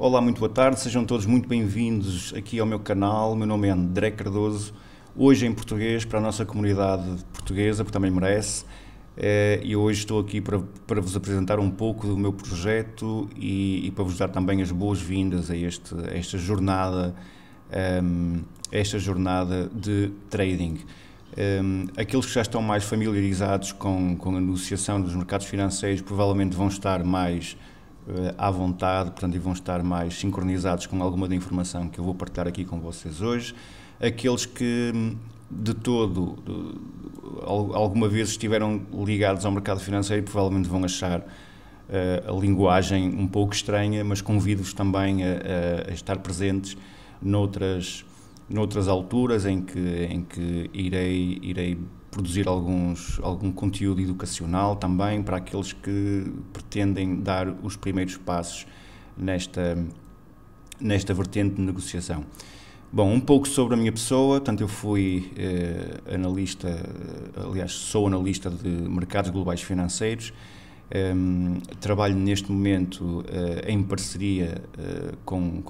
Olá, muito boa tarde, sejam todos muito bem-vindos aqui ao meu canal. O meu nome é André Cardoso, hoje em português para a nossa comunidade portuguesa, porque também merece. E hoje estou aqui para vos apresentar um pouco do meu projeto e para vos dar também as boas-vindas a esta jornada, esta jornada de trading. Aqueles que já estão mais familiarizados com a negociação dos mercados financeiros provavelmente vão estar mais à vontade, portanto, e vão estar mais sincronizados com alguma da informação que eu vou partilhar aqui com vocês hoje. Aqueles que de todo alguma vez estiveram ligados ao mercado financeiro provavelmente vão achar a linguagem um pouco estranha, mas convido-vos também a estar presentes noutras alturas em que irei produzir algum conteúdo educacional também para aqueles que pretendem dar os primeiros passos nesta vertente de negociação. Bom, um pouco sobre a minha pessoa. Portanto, eu fui analista, aliás, sou analista de mercados globais financeiros. Trabalho neste momento em parceria com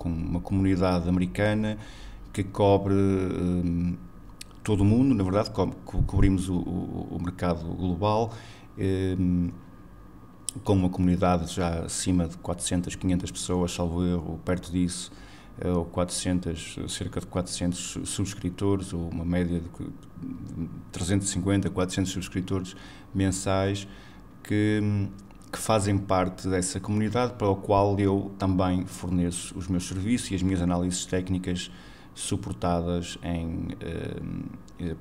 uma comunidade americana que cobre todo o mundo. Na verdade, cobrimos o mercado global, com uma comunidade já acima de 400, 500 pessoas, salvo erro, perto disso, ou 400, cerca de 400 subscritores, ou uma média de 350, 400 subscritores mensais que fazem parte dessa comunidade, para a qual eu também forneço os meus serviços e as minhas análises técnicas suportadas em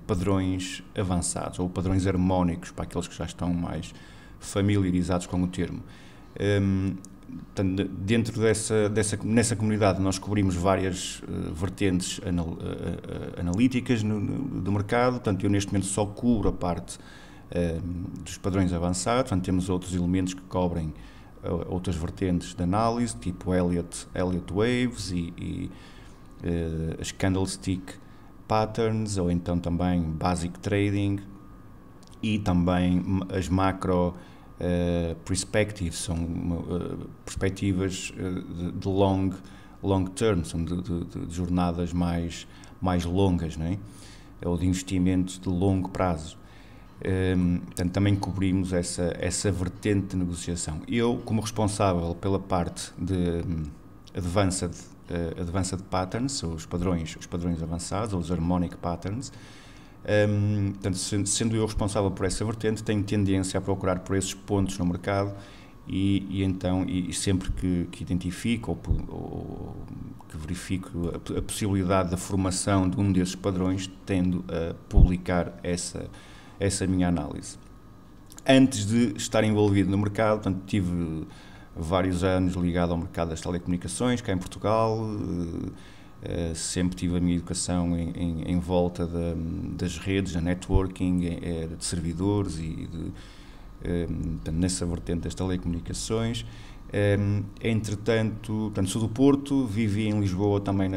padrões avançados, ou padrões harmónicos, para aqueles que já estão mais familiarizados com o termo. Dentro nessa comunidade nós cobrimos várias vertentes analíticas do mercado. Portanto, eu neste momento só cubro a parte dos padrões avançados. Portanto, temos outros elementos que cobrem outras vertentes de análise, tipo Elliott Waves e as Candlestick Patterns, ou então também Basic Trading, e também as Macro Perspectives, são perspectivas de long term, são de jornadas mais longas, não é? Ou de investimentos de longo prazo. Portanto, também cobrimos essa vertente de negociação. Eu, como responsável pela parte de Advanced Patterns, os padrões avançados, ou os Harmonic Patterns, portanto, sendo eu responsável por essa vertente, tenho tendência a procurar por esses pontos no mercado e sempre que identifico ou que verifico a possibilidade da formação de um desses padrões, tendo a publicar essa minha análise. Antes de estar envolvido no mercado, portanto, tive vários anos ligado ao mercado das telecomunicações, cá em Portugal. Sempre tive a minha educação em volta das redes, da networking, de servidores e nessa vertente das telecomunicações. Entretanto, sou do Porto, vivi em Lisboa também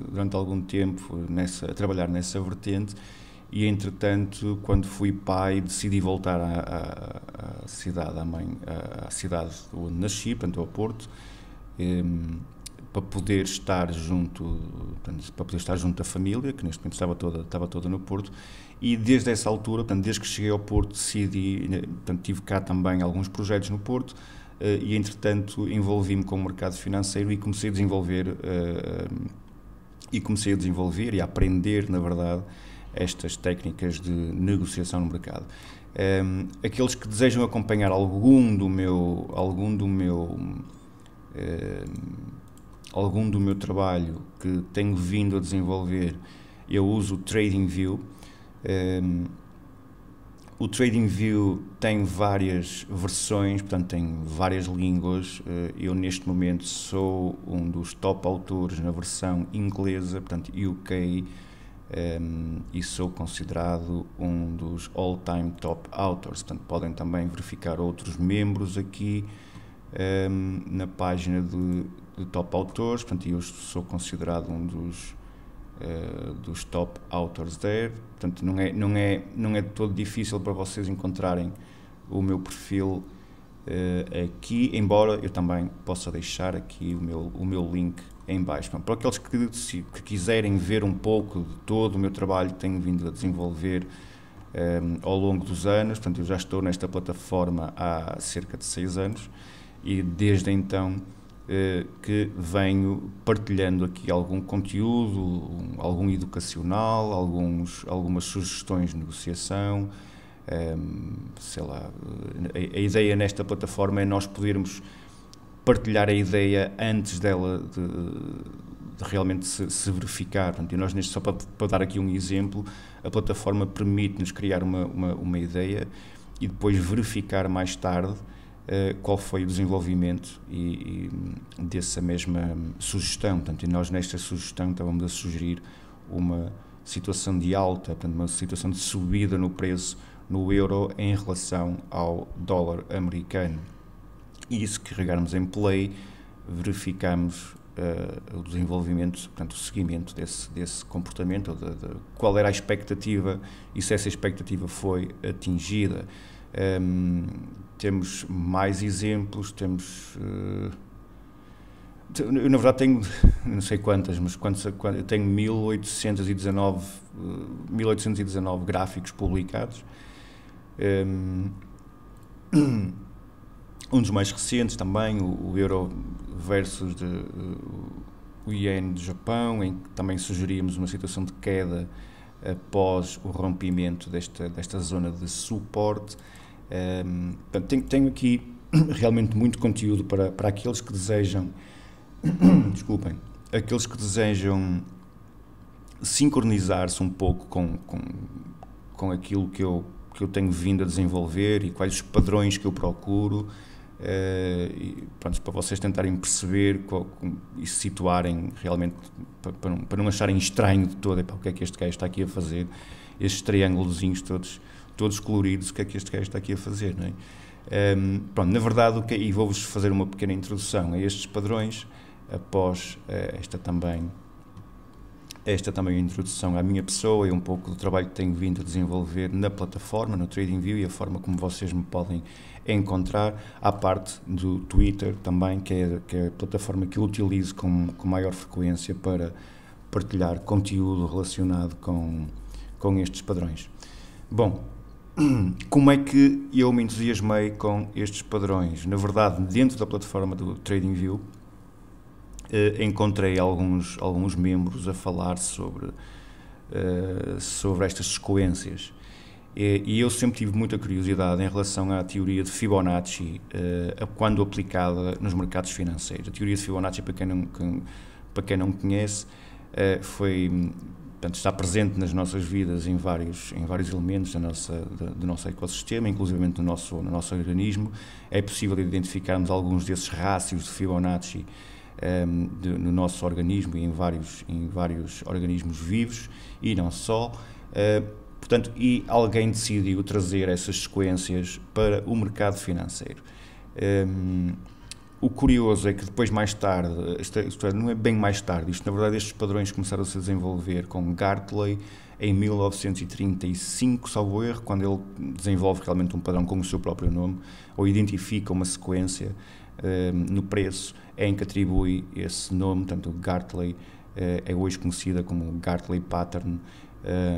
durante algum tempo a trabalhar nessa vertente. E, entretanto, quando fui pai, decidi voltar à cidade onde nasci, portanto, ao Porto, para poder estar junto da família, que neste momento estava toda no Porto. E desde essa altura, portanto, desde que cheguei ao Porto, decidi, portanto, tive cá também alguns projetos no Porto, e, entretanto, envolvi-me com o mercado financeiro e comecei a desenvolver e a aprender, na verdade, estas técnicas de negociação no mercado. Aqueles que desejam acompanhar algum do meu trabalho que tenho vindo a desenvolver, eu uso o TradingView. O TradingView tem várias versões, portanto tem várias línguas. Eu neste momento sou um dos top autores na versão inglesa, portanto UK, e sou considerado um dos all-time top authors. Portanto, podem também verificar outros membros aqui na página de top autores. Portanto, eu sou considerado um dos top authors there. Portanto, não é de todo difícil para vocês encontrarem o meu perfil aqui, embora eu também possa deixar aqui o meu link em baixo. Para aqueles que quiserem ver um pouco de todo o meu trabalho que tenho vindo a desenvolver ao longo dos anos, portanto, eu já estou nesta plataforma há cerca de 6 anos e desde então que venho partilhando aqui algum conteúdo, algum educacional, algumas sugestões de negociação, sei lá, a ideia nesta plataforma é nós podermos partilhar a ideia antes dela de realmente se verificar. Portanto, e nós, só para dar aqui um exemplo, a plataforma permite-nos criar uma ideia e depois verificar mais tarde qual foi o desenvolvimento e dessa mesma sugestão. Portanto, e nós nesta sugestão estávamos a sugerir uma situação de alta, portanto, uma situação de subida no preço no euro em relação ao dólar americano. E se carregarmos em play, verificamos o desenvolvimento, portanto, o seguimento desse comportamento, qual era a expectativa e se essa expectativa foi atingida. Temos mais exemplos, eu na verdade tenho, não sei quantas, mas eu tenho 1819 gráficos publicados. Um dos mais recentes também, o euro versus o iene do Japão, em que também sugeríamos uma situação de queda após o rompimento desta zona de suporte. Portanto, tenho aqui realmente muito conteúdo para aqueles que desejam, desculpem, aqueles que desejam sincronizar-se um pouco com aquilo que eu tenho vindo a desenvolver e quais os padrões que eu procuro. E, pronto, para vocês tentarem perceber e se situarem realmente, para não acharem estranho de todo, o que é que este gajo está aqui a fazer, estes triângulozinhos todos coloridos, o que é que este gajo está aqui a fazer, não é? Pronto, na verdade, e vou-vos fazer uma pequena introdução a estes padrões, após esta também a introdução à minha pessoa e um pouco do trabalho que tenho vindo a desenvolver na plataforma, no TradingView, e a forma como vocês me podem encontrar, à parte do Twitter também, que é a plataforma que eu utilizo com maior frequência para partilhar conteúdo relacionado com estes padrões. Bom, como é que eu me entusiasmei com estes padrões? Na verdade, dentro da plataforma do TradingView, encontrei alguns membros a falar sobre estas sequências e eu sempre tive muita curiosidade em relação à teoria de Fibonacci quando aplicada nos mercados financeiros. A teoria de Fibonacci, para quem não conhece, portanto, está presente nas nossas vidas em vários elementos do nosso ecossistema, inclusive no nosso organismo. É possível identificarmos alguns desses rácios de Fibonacci no nosso organismo e em vários organismos vivos e não só. Portanto, e alguém decidiu trazer essas sequências para o mercado financeiro. O curioso é que depois, mais tarde, isto não é bem mais tarde, na verdade estes padrões começaram a se desenvolver com Gartley em 1935, salvo erro, quando ele desenvolve realmente um padrão com o seu próprio nome, ou identifica uma sequência no preço em que atribui esse nome. Portanto, o Gartley é hoje conhecida como Gartley Pattern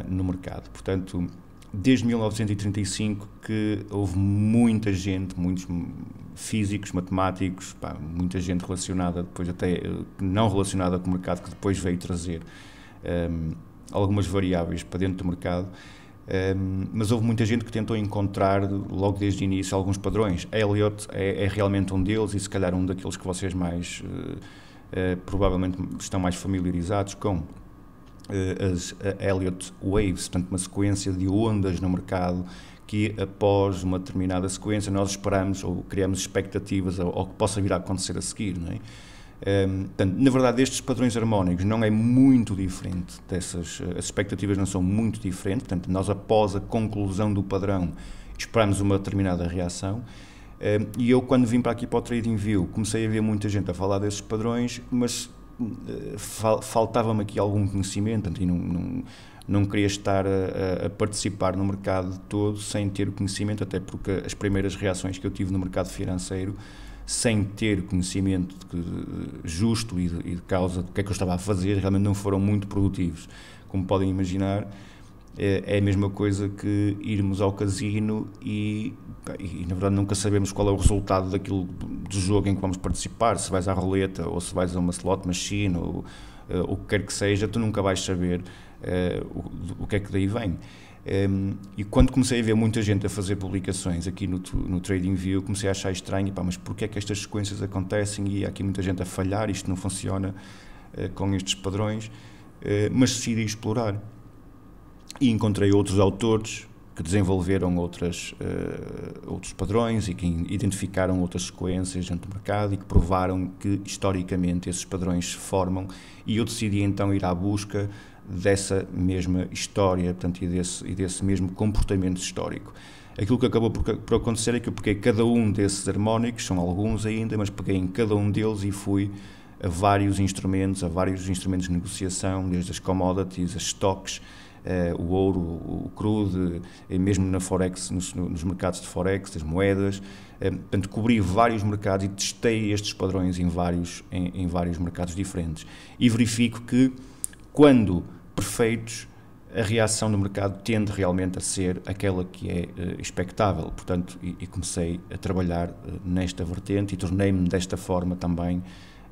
no mercado. Portanto, desde 1935 que houve muita gente, muitos físicos, matemáticos, muita gente relacionada, depois até não relacionada com o mercado, que depois veio trazer algumas variáveis para dentro do mercado, mas houve muita gente que tentou encontrar logo desde o início alguns padrões. Elliott é realmente um deles e se calhar um daqueles que vocês mais provavelmente estão mais familiarizados com. As Elliott Waves, portanto uma sequência de ondas no mercado que após uma determinada sequência nós esperamos ou criamos expectativas ao que possa vir a acontecer a seguir, não é? Portanto, na verdade estes padrões harmónicos não é muito diferente as expectativas não são muito diferentes, portanto nós após a conclusão do padrão esperamos uma determinada reação. E eu quando vim para aqui para o TradingView comecei a ver muita gente a falar desses padrões, mas faltava-me aqui algum conhecimento, portanto, e não queria estar a participar no mercado todo sem ter o conhecimento, até porque as primeiras reações que eu tive no mercado financeiro, sem ter conhecimento justo e de causa do que é que eu estava a fazer, realmente não foram muito produtivos. Como podem imaginar, é a mesma coisa que irmos ao casino e na verdade nunca sabemos qual é o resultado daquilo do jogo em que vamos participar, se vais à roleta ou se vais a uma slot machine ou o que quer que seja, tu nunca vais saber o que é que daí vem. E quando comecei a ver muita gente a fazer publicações aqui no TradingView, comecei a achar estranho, mas porquê é que estas sequências acontecem e há aqui muita gente a falhar, isto não funciona com estes padrões, mas decidi explorar. E encontrei outros autores que desenvolveram outros padrões e que identificaram outras sequências dentro do mercado e que provaram que historicamente esses padrões se formam, e eu decidi então ir à busca dessa mesma história, portanto, e desse mesmo comportamento histórico. Aquilo que acabou por acontecer é que eu peguei cada um desses harmónicos, são alguns ainda, mas peguei em cada um deles e fui a vários instrumentos de negociação, desde as commodities, as stocks, o ouro, o crude, mesmo na Forex, nos mercados de Forex, as moedas. Portanto, cobri vários mercados e testei estes padrões em vários mercados diferentes. E verifico que, quando perfeitos, a reação do mercado tende realmente a ser aquela que é expectável. Portanto, e comecei a trabalhar nesta vertente e tornei-me desta forma também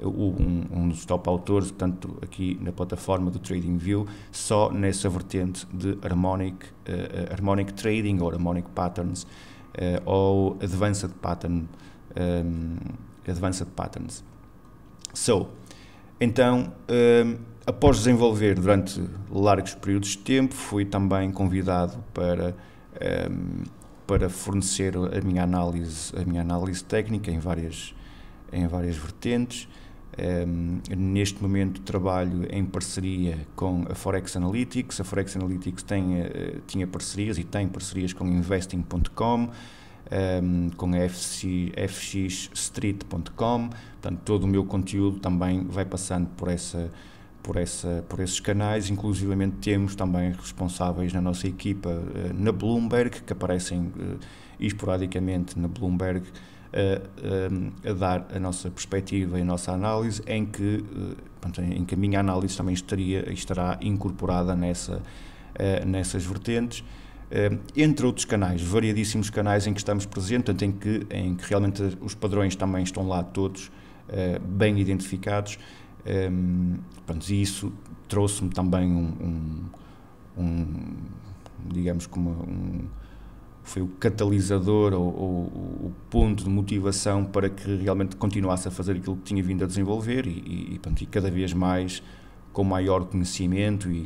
um dos top autores, portanto, aqui na plataforma do TradingView, só nessa vertente de harmonic trading ou harmonic patterns ou advanced patterns. Então, após desenvolver durante largos períodos de tempo, fui também convidado para fornecer a minha análise técnica em várias vertentes. Neste momento trabalho em parceria com a Forex Analytics. A Forex Analytics tinha parcerias e tem parcerias com Investing.com, com a FXStreet.com. Portanto, todo o meu conteúdo também vai passando por esses canais. Inclusivamente temos também responsáveis na nossa equipa na Bloomberg, que aparecem esporadicamente na Bloomberg, a dar a nossa perspectiva e a nossa análise, em que a minha análise também estará incorporada nessas vertentes, entre outros canais, variadíssimos canais em que estamos presentes, portanto, em que realmente os padrões também estão lá todos bem identificados, e isso trouxe-me também digamos como foi o catalisador ou o ponto de motivação para que realmente continuasse a fazer aquilo que tinha vindo a desenvolver e cada vez mais com maior conhecimento e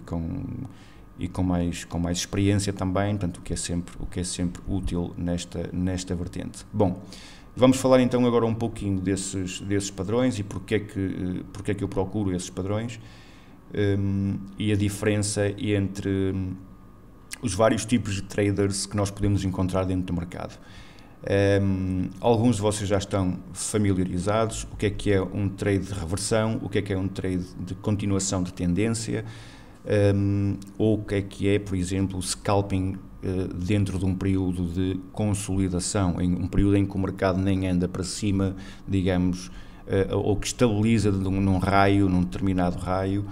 com mais experiência também, portanto, o que é sempre útil nesta vertente. Bom, vamos falar então agora um pouquinho desses padrões e porque é que eu procuro esses padrões e a diferença entre os vários tipos de traders que nós podemos encontrar dentro do mercado. Alguns de vocês já estão familiarizados. O que é um trade de reversão, o que é um trade de continuação de tendência, ou o que é, por exemplo, o scalping dentro de um período de consolidação, em um período em que o mercado nem anda para cima, digamos, ou que estabiliza num determinado raio,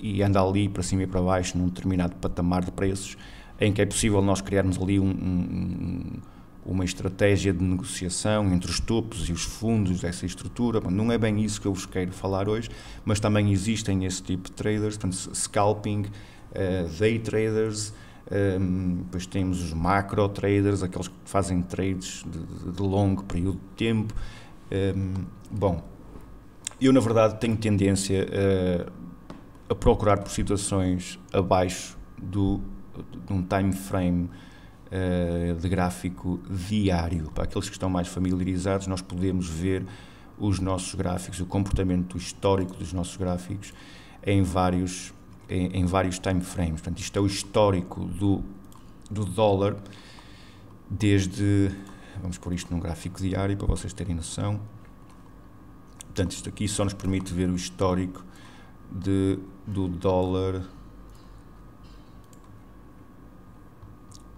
e anda ali para cima e para baixo num determinado patamar de preços, em que é possível nós criarmos ali uma estratégia de negociação entre os topos e os fundos dessa estrutura. Bom, não é bem isso que eu vos quero falar hoje, mas também existem esse tipo de traders, portanto, scalping, day traders, depois temos os macro traders, aqueles que fazem trades de longo período de tempo. Bom, eu na verdade tenho tendência a procurar por situações abaixo de um time frame de gráfico diário. Para aqueles que estão mais familiarizados, nós podemos ver os nossos gráficos, o comportamento histórico dos nossos gráficos em vários time frames. Portanto, isto é o histórico do dólar vamos pôr isto num gráfico diário para vocês terem noção. Portanto, isto aqui só nos permite ver o histórico do dólar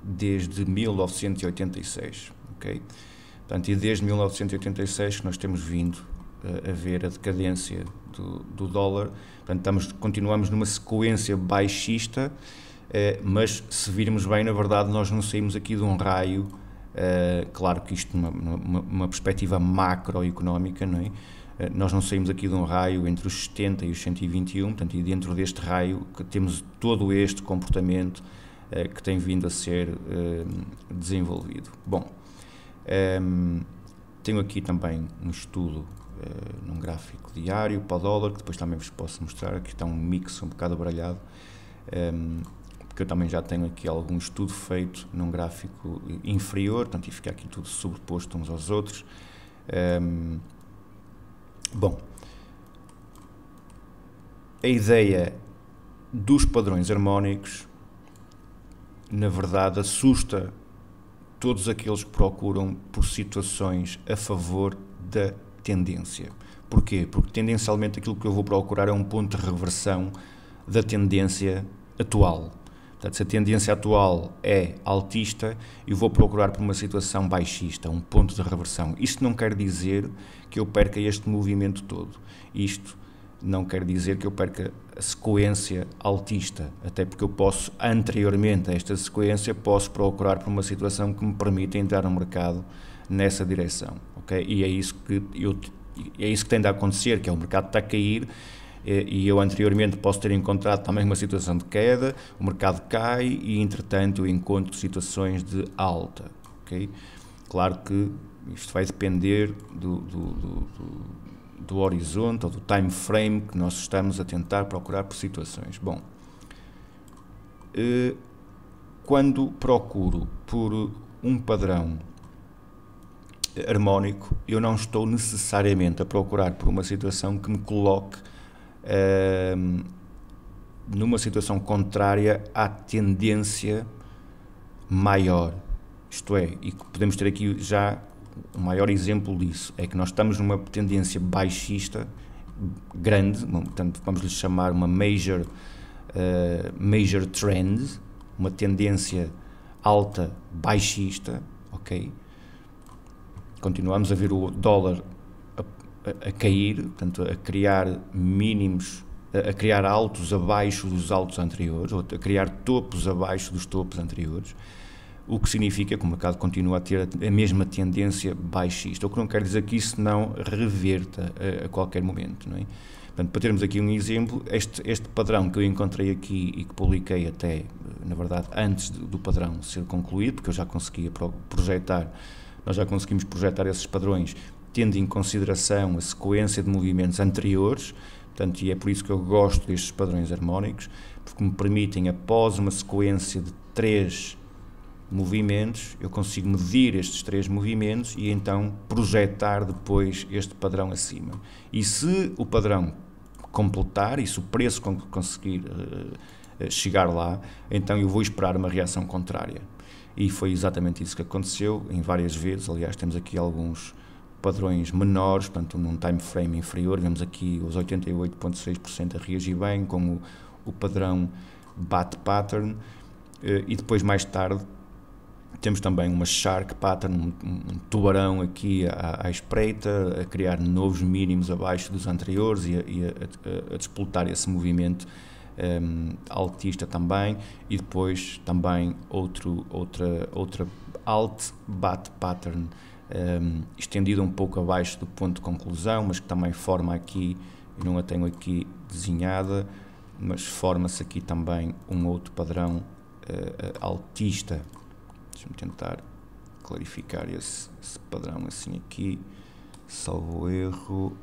desde 1986, ok? Portanto, e desde 1986 que nós temos vindo a ver a decadência do dólar. Portanto, continuamos numa sequência baixista, mas se virmos bem, na verdade, nós não saímos aqui de um raio, claro que isto numa perspectiva macroeconómica, não é? Nós não saímos aqui de um raio entre os 70 e os 121, portanto, e dentro deste raio que temos todo este comportamento que tem vindo a ser desenvolvido. Bom, tenho aqui também um estudo num gráfico diário para o dólar, que depois também vos posso mostrar. Aqui está um mix um bocado abaralhado, porque eu também já tenho aqui algum estudo feito num gráfico inferior, portanto, e fica aqui tudo sobreposto uns aos outros. Bom, a ideia dos padrões harmónicos, na verdade, assusta todos aqueles que procuram por situações a favor da tendência. Porquê? Porque tendencialmente aquilo que eu vou procurar é um ponto de reversão da tendência atual. Portanto, se a tendência atual é altista, eu vou procurar por uma situação baixista, um ponto de reversão. Isto não quer dizer que eu perca este movimento todo. Isto não quer dizer que eu perca a sequência altista, até porque eu posso, anteriormente a esta sequência, posso procurar por uma situação que me permita entrar no mercado nessa direção, ok? E é isso que tem de acontecer, que é o mercado está a cair, e eu anteriormente posso ter encontrado também uma situação de queda, o mercado cai e, entretanto, eu encontro situações de alta, ok? Claro que isto vai depender do horizonte ou do time frame que nós estamos a tentar procurar por situações. Bom, quando procuro por um padrão harmónico, eu não estou necessariamente a procurar por uma situação que me coloque numa situação contrária à tendência maior. Isto é, e podemos ter aqui já o maior exemplo disso, é que nós estamos numa tendência baixista grande, portanto vamos lhe chamar uma major trend, uma tendência alta baixista, ok? Continuamos a ver o dólar a cair, portanto a criar mínimos, a criar altos abaixo dos altos anteriores, ou a criar topos abaixo dos topos anteriores, o que significa que o mercado continua a ter a mesma tendência baixista, o que não quer dizer que isso não reverta a qualquer momento, não é? Portanto, para termos aqui um exemplo, este padrão que eu encontrei aqui e que publiquei até, na verdade, antes do padrão ser concluído, porque eu já conseguia projetar, nós já conseguimos projetar esses padrões, tendo em consideração a sequência de movimentos anteriores, portanto, e é por isso que eu gosto destes padrões harmónicos, porque me permitem, após uma sequência de 3 movimentos, eu consigo medir estes 3 movimentos e então projetar depois este padrão acima. E se o padrão completar, e se o preço conseguir chegar lá, então eu vou esperar uma reação contrária. E foi exatamente isso que aconteceu em várias vezes. Aliás, temos aqui alguns padrões menores, portanto num time frame inferior, vemos aqui os 88,6% a reagir bem, com o padrão bat pattern, e depois mais tarde temos também uma shark pattern, um tubarão aqui à espreita, a criar novos mínimos abaixo dos anteriores e a disputar esse movimento altista também, e depois também outra alt bat pattern estendida um pouco abaixo do ponto de conclusão, mas que também forma aqui, eu não a tenho aqui desenhada, mas forma-se aqui também um outro padrão altista. Deixa-me tentar clarificar esse padrão assim aqui, salvo erro,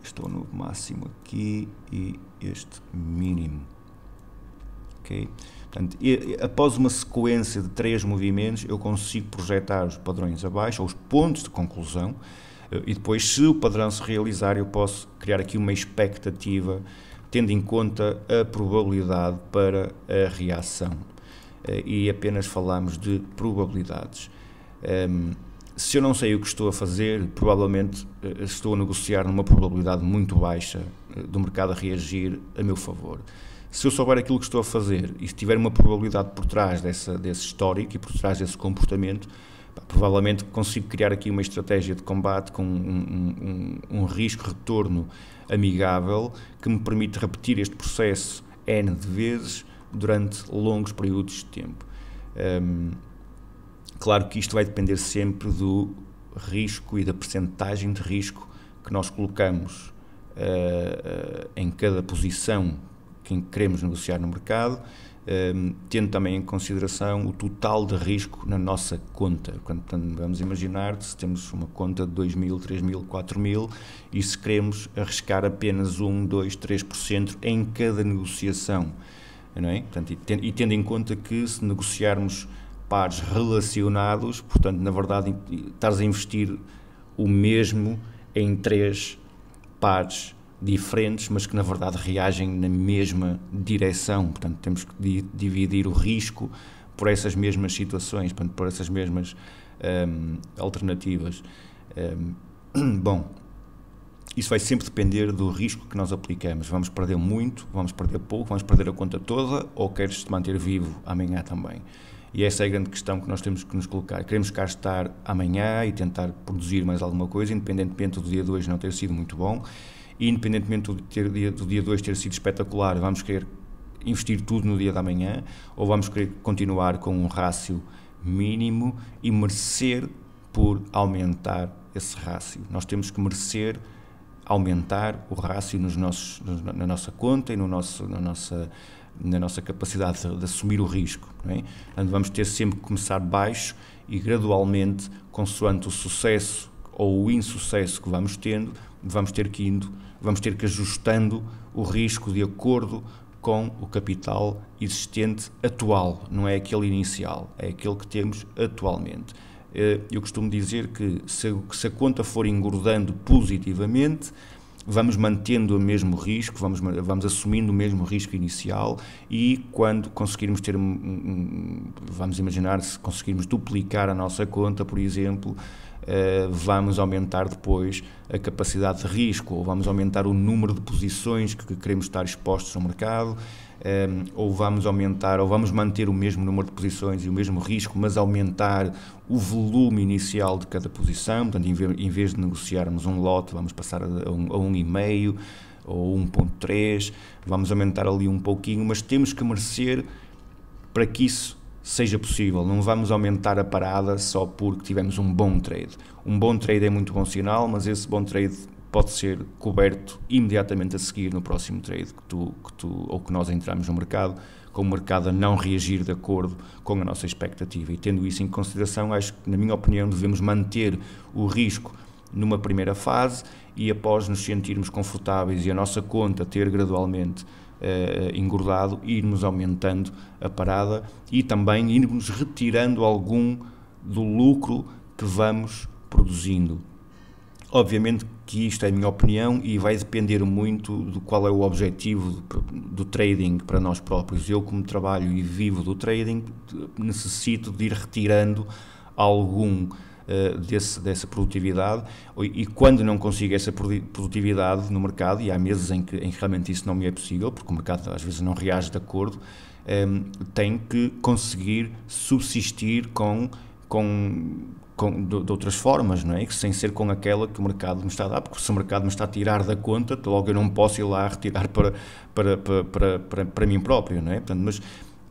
estou no máximo aqui e este mínimo, ok? Portanto, após uma sequência de 3 movimentos, eu consigo projetar os padrões abaixo, ou os pontos de conclusão, e depois, se o padrão se realizar, eu posso criar aqui uma expectativa, tendo em conta a probabilidade para a reação. E apenas falamos de probabilidades. Se eu não sei o que estou a fazer, provavelmente estou a negociar numa probabilidade muito baixa do mercado a reagir a meu favor. Se eu souber aquilo que estou a fazer e se tiver uma probabilidade por trás desse histórico e por trás desse comportamento, provavelmente consigo criar aqui uma estratégia de combate com um risco-retorno amigável que me permite repetir este processo N de vezes durante longos períodos de tempo. Claro que isto vai depender sempre do risco e da percentagem de risco que nós colocamos em cada posição que queremos negociar no mercado, tendo também em consideração o total de risco na nossa conta. Portanto, vamos imaginar se temos uma conta de 2.000, 3.000, 4.000 e se queremos arriscar apenas 1, 2, 3% em cada negociação, não é? Portanto, e tendo em conta que se negociarmos pares relacionados, portanto, na verdade, estás a investir o mesmo em 3 pares diferentes, mas que na verdade reagem na mesma direção. Portanto, temos que dividir o risco por essas mesmas situações, portanto, por essas mesmas alternativas. Bom, isso vai sempre depender do risco que nós aplicamos. Vamos perder muito, vamos perder pouco, vamos perder a conta toda, ou queres te manter vivo amanhã também? E essa é a grande questão que nós temos que nos colocar. Queremos cá estar amanhã e tentar produzir mais alguma coisa, independentemente do dia 2 não ter sido muito bom, e independentemente do dia 2 ter sido espetacular, vamos querer investir tudo no dia da manhã, ou vamos querer continuar com um rácio mínimo e merecer por aumentar esse rácio. Nós temos que merecer aumentar o rácio na nossa conta e na nossa capacidade de assumir o risco, não é? Portanto, vamos ter sempre que começar baixo e gradualmente, consoante o sucesso ou o insucesso que vamos tendo, vamos ter que ir ajustando o risco de acordo com o capital existente atual, não é aquele inicial, é aquele que temos atualmente. Eu costumo dizer que se a conta for engordando positivamente, vamos mantendo o mesmo risco, vamos assumindo o mesmo risco inicial e quando conseguirmos ter, vamos imaginar, se conseguirmos duplicar a nossa conta, por exemplo, vamos aumentar depois a capacidade de risco, ou vamos aumentar o número de posições que queremos estar expostos ao mercado, ou vamos manter o mesmo número de posições e o mesmo risco, mas aumentar o volume inicial de cada posição. Portanto, em vez de negociarmos um lote, vamos passar a 1,5 ou 1,3, vamos aumentar ali um pouquinho, mas temos que merecer para que isso seja possível. Não vamos aumentar a parada só porque tivemos um bom trade. Um bom trade é muito bom sinal, mas esse bom trade pode ser coberto imediatamente a seguir no próximo trade ou que nós entramos no mercado, com o mercado a não reagir de acordo com a nossa expectativa. E tendo isso em consideração, acho que, na minha opinião, devemos manter o risco numa primeira fase e após nos sentirmos confortáveis e a nossa conta ter gradualmente engordado, irmos aumentando a parada e também irmos retirando algum do lucro que vamos produzindo. Obviamente que isto é a minha opinião e vai depender muito de qual é o objetivo do trading para nós próprios. Eu, como trabalho e vivo do trading, necessito de ir retirando algum dessa produtividade, e quando não consigo essa produtividade no mercado, e há meses em que realmente isso não me é possível, porque o mercado às vezes não reage de acordo, tenho que conseguir subsistir de outras formas, não é? Sem ser com aquela que o mercado me está a dar, porque se o mercado me está a tirar da conta, logo eu não posso ir lá retirar para mim próprio, não é? Portanto, mas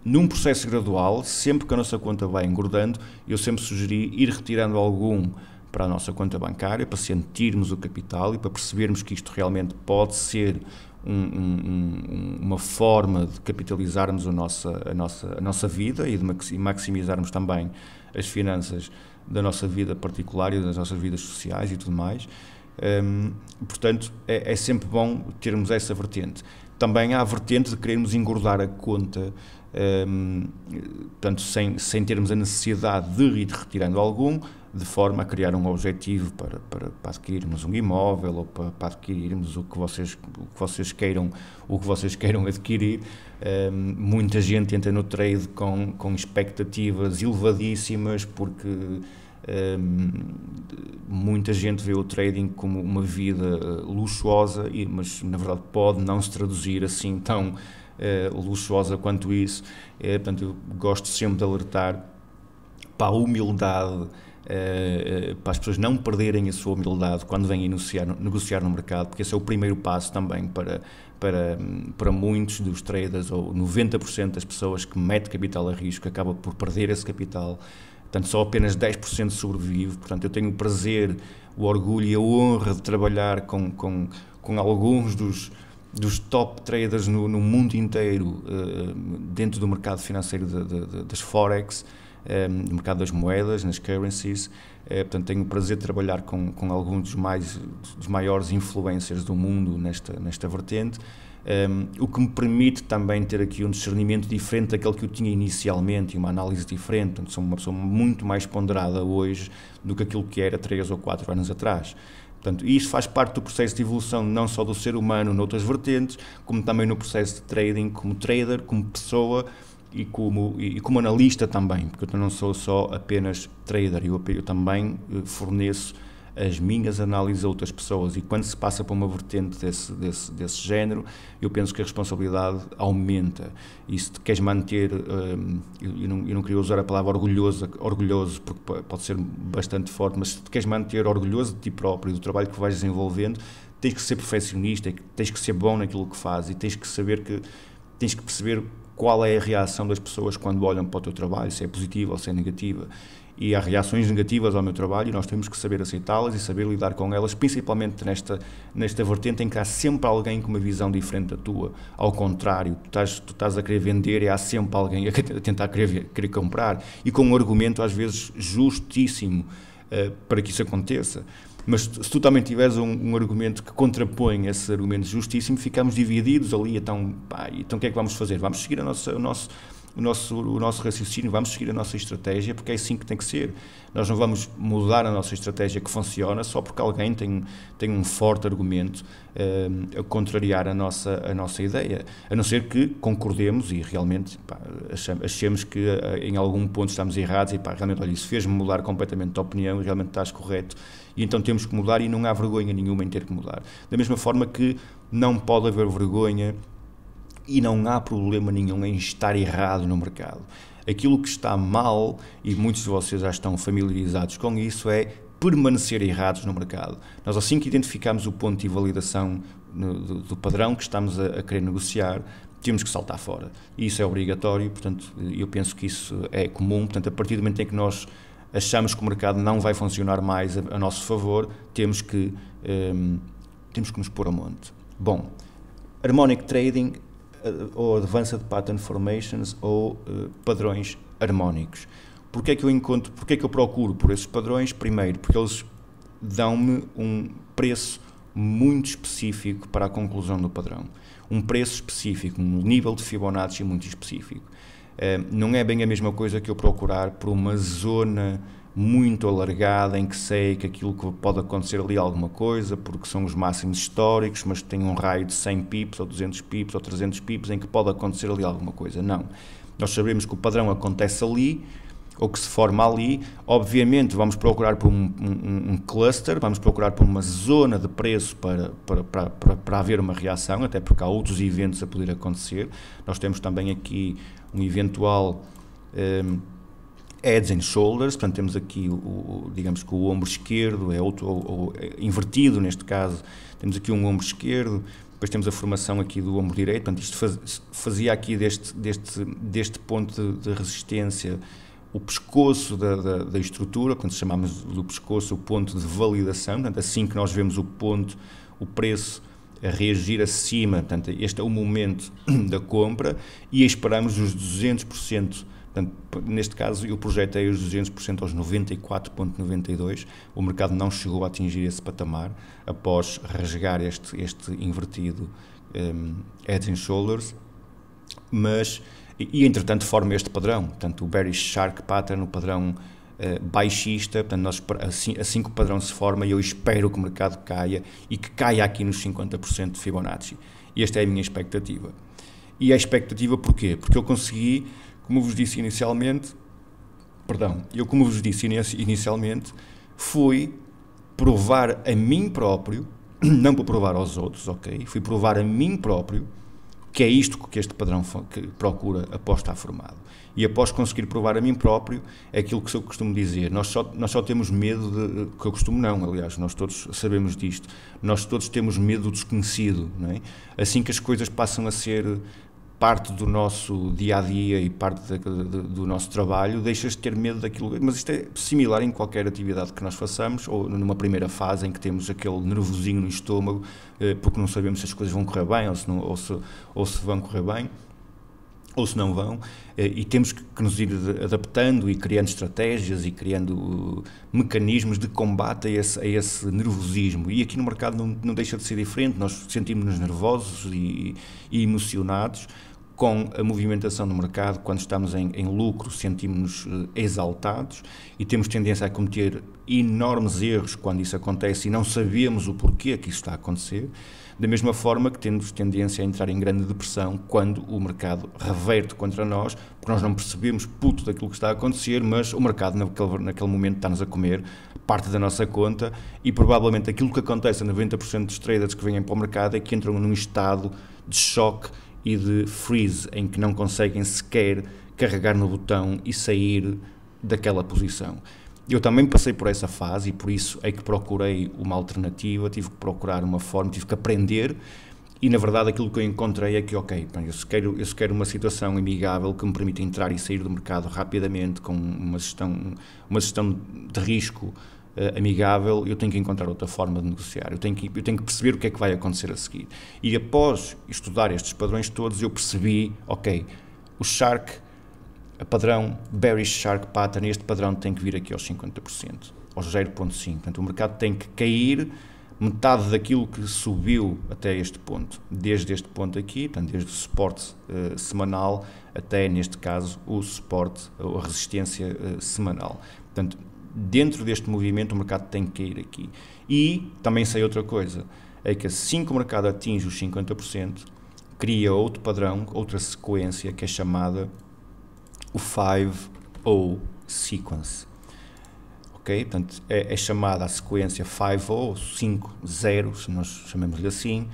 num processo gradual, sempre que a nossa conta vai engordando, eu sempre sugeri ir retirando algum para a nossa conta bancária, para sentirmos o capital e para percebermos que isto realmente pode ser uma forma de capitalizarmos a nossa vida e de maximizarmos também as finanças da nossa vida particular e das nossas vidas sociais e tudo mais. Portanto, é sempre bom termos essa vertente. Também há a vertente de querermos engordar a conta, portanto, sem termos a necessidade de ir retirando algum, de forma a criar um objetivo para adquirirmos um imóvel ou para adquirirmos o que vocês queiram adquirir. Muita gente entra no trade com expectativas elevadíssimas porque Muita gente vê o trading como uma vida luxuosa, mas na verdade pode não se traduzir assim tão luxuosa quanto isso. Portanto, eu gosto sempre de alertar para a humildade, para as pessoas não perderem a sua humildade quando vêm negociar no mercado, porque esse é o primeiro passo também para muitos dos traders, ou 90% das pessoas que metem capital a risco, acaba por perder esse capital. Portanto, só apenas 10% sobrevive. Portanto, eu tenho o prazer, o orgulho e a honra de trabalhar com alguns dos top traders no mundo inteiro, dentro do mercado financeiro das Forex, no mercado das moedas, nas currencies. Portanto, tenho o prazer de trabalhar com alguns dos maiores influencers do mundo nesta vertente, o que me permite também ter aqui um discernimento diferente daquele que eu tinha inicialmente, e uma análise diferente. Portanto, sou uma pessoa muito mais ponderada hoje do que aquilo que era 3 ou 4 anos atrás. Portanto, isto faz parte do processo de evolução não só do ser humano noutras vertentes, como também no processo de trading, como trader, como pessoa e como analista também, porque eu não sou só apenas trader, eu também forneço as minhas análises a outras pessoas, e quando se passa para uma vertente desse género, eu penso que a responsabilidade aumenta. E se te queres manter, eu não queria usar a palavra orgulhoso, porque pode ser bastante forte, mas se te queres manter orgulhoso de ti próprio e do trabalho que vais desenvolvendo, tens que ser perfeccionista, tens que ser bom naquilo que fazes, e tens que perceber qual é a reação das pessoas quando olham para o teu trabalho, se é positiva ou se é negativa. E há reações negativas ao meu trabalho, e nós temos que saber aceitá-las e saber lidar com elas, principalmente nesta vertente em que há sempre alguém com uma visão diferente da tua. Ao contrário, tu estás a querer vender e há sempre alguém a tentar querer comprar, e com um argumento às vezes justíssimo para que isso aconteça. Mas se tu também tiveres um argumento que contrapõe esse argumento justíssimo, ficamos divididos ali. Então o que é que vamos fazer? Vamos seguir o nosso raciocínio, vamos seguir a nossa estratégia, porque é assim que tem que ser. Nós não vamos mudar a nossa estratégia que funciona só porque alguém tem um forte argumento a contrariar a nossa ideia, a não ser que concordemos e realmente achemos que em algum ponto estamos errados e realmente, olha, isso fez-me mudar completamente de opinião e realmente estás correto, e então temos que mudar, e não há vergonha nenhuma em ter que mudar. Da mesma forma que não pode haver vergonha e não há problema nenhum em estar errado no mercado. Aquilo que está mal, e muitos de vocês já estão familiarizados com isso, é permanecer errados no mercado. Nós, assim que identificamos o ponto de validação do padrão que estamos a querer negociar, temos que saltar fora. E isso é obrigatório. Portanto, eu penso que isso é comum. Portanto, a partir do momento em que nós achamos que o mercado não vai funcionar mais a nosso favor, temos que nos pôr a monte. Bom, Harmonic Trading, ou Advanced Pattern Formations, ou padrões harmónicos. Porquê é que eu procuro por esses padrões? Primeiro, porque eles dão-me um preço muito específico para a conclusão do padrão. Um preço específico, um nível de Fibonacci muito específico. Não é bem a mesma coisa que eu procurar por uma zona muito alargada em que sei que aquilo que pode acontecer ali é alguma coisa, porque são os máximos históricos, mas tem um raio de 100 pips, ou 200 pips, ou 300 pips, em que pode acontecer ali alguma coisa. Não. Nós sabemos que o padrão acontece ali, ou que se forma ali. Obviamente vamos procurar por um cluster, vamos procurar por uma zona de preço para haver uma reação, até porque há outros eventos a poder acontecer. Nós temos também aqui um eventual heads and shoulders, portanto temos aqui digamos que o ombro esquerdo é invertido neste caso, temos aqui um ombro esquerdo, depois temos a formação aqui do ombro direito. Portanto isto fazia aqui deste ponto de resistência o pescoço da estrutura, quando chamamos do pescoço o ponto de validação. Portanto, assim que nós vemos o preço a reagir acima, portanto, este é o momento da compra, e esperamos os 200%, portanto, neste caso eu projetei os 200% aos 94,92, o mercado não chegou a atingir esse patamar, após rasgar este invertido heads and shoulders, mas... E entretanto forma este padrão, portanto o Bearish Shark Pattern, o padrão baixista. Portanto, assim que o padrão se forma, eu espero que o mercado caia, e que caia aqui nos 50% de Fibonacci. E esta é a minha expectativa. E a expectativa porquê? Porque eu consegui, como vos disse inicialmente, perdão, eu como vos disse inicialmente, fui provar a mim próprio, não para provar aos outros, ok? Fui provar a mim próprio que é isto que este padrão que procura após estar formado. E após conseguir provar a mim próprio, é aquilo que eu costumo dizer, nós só temos medo que eu costumo não, aliás, nós todos sabemos disto, nós todos temos medo do desconhecido, não é? Assim que as coisas passam a ser parte do nosso dia-a-dia e parte do nosso trabalho, deixas de ter medo daquilo. Mas isto é similar em qualquer atividade que nós façamos, ou numa primeira fase em que temos aquele nervosinho no estômago, porque não sabemos se as coisas vão correr bem, ou se vão correr bem, ou se não vão, e temos que nos ir adaptando e criando estratégias e criando mecanismos de combate a esse nervosismo. E aqui no mercado não deixa de ser diferente, nós sentimos-nos nervosos e emocionados com a movimentação do mercado. Quando estamos em lucro, sentimos-nos exaltados e temos tendência a cometer enormes erros quando isso acontece e não sabemos o porquê que isso está a acontecer. Da mesma forma que temos tendência a entrar em grande depressão quando o mercado reverte contra nós, porque nós não percebemos puto daquilo que está a acontecer, mas o mercado naquele momento está-nos a comer parte da nossa conta e provavelmente aquilo que acontece a 90% dos traders que vêm para o mercado é que entram num estado de choque e de freeze, em que não conseguem sequer carregar no botão e sair daquela posição. Eu também passei por essa fase e por isso é que procurei uma alternativa, tive que procurar uma forma, tive que aprender e na verdade aquilo que eu encontrei é que, ok, eu se quero uma situação amigável que me permita entrar e sair do mercado rapidamente com uma gestão de risco amigável, eu tenho que encontrar outra forma de negociar, eu tenho que perceber o que é que vai acontecer a seguir. E após estudar estes padrões todos, eu percebi, ok, o Shark, a padrão Bearish Shark Pattern, este padrão tem que vir aqui aos 50%, aos 0.5%. Portanto, o mercado tem que cair metade daquilo que subiu até este ponto, desde este ponto aqui, portanto, desde o suporte semanal até, neste caso, o suporte, a resistência semanal. Portanto, dentro deste movimento o mercado tem que cair aqui. E também sei outra coisa, é que assim que o mercado atinge os 50%, cria outro padrão, outra sequência que é chamada o 5-0 Sequence. Ok? Portanto, é chamada a sequência 5-0, ou 5-0, se nós chamamos-lhe assim,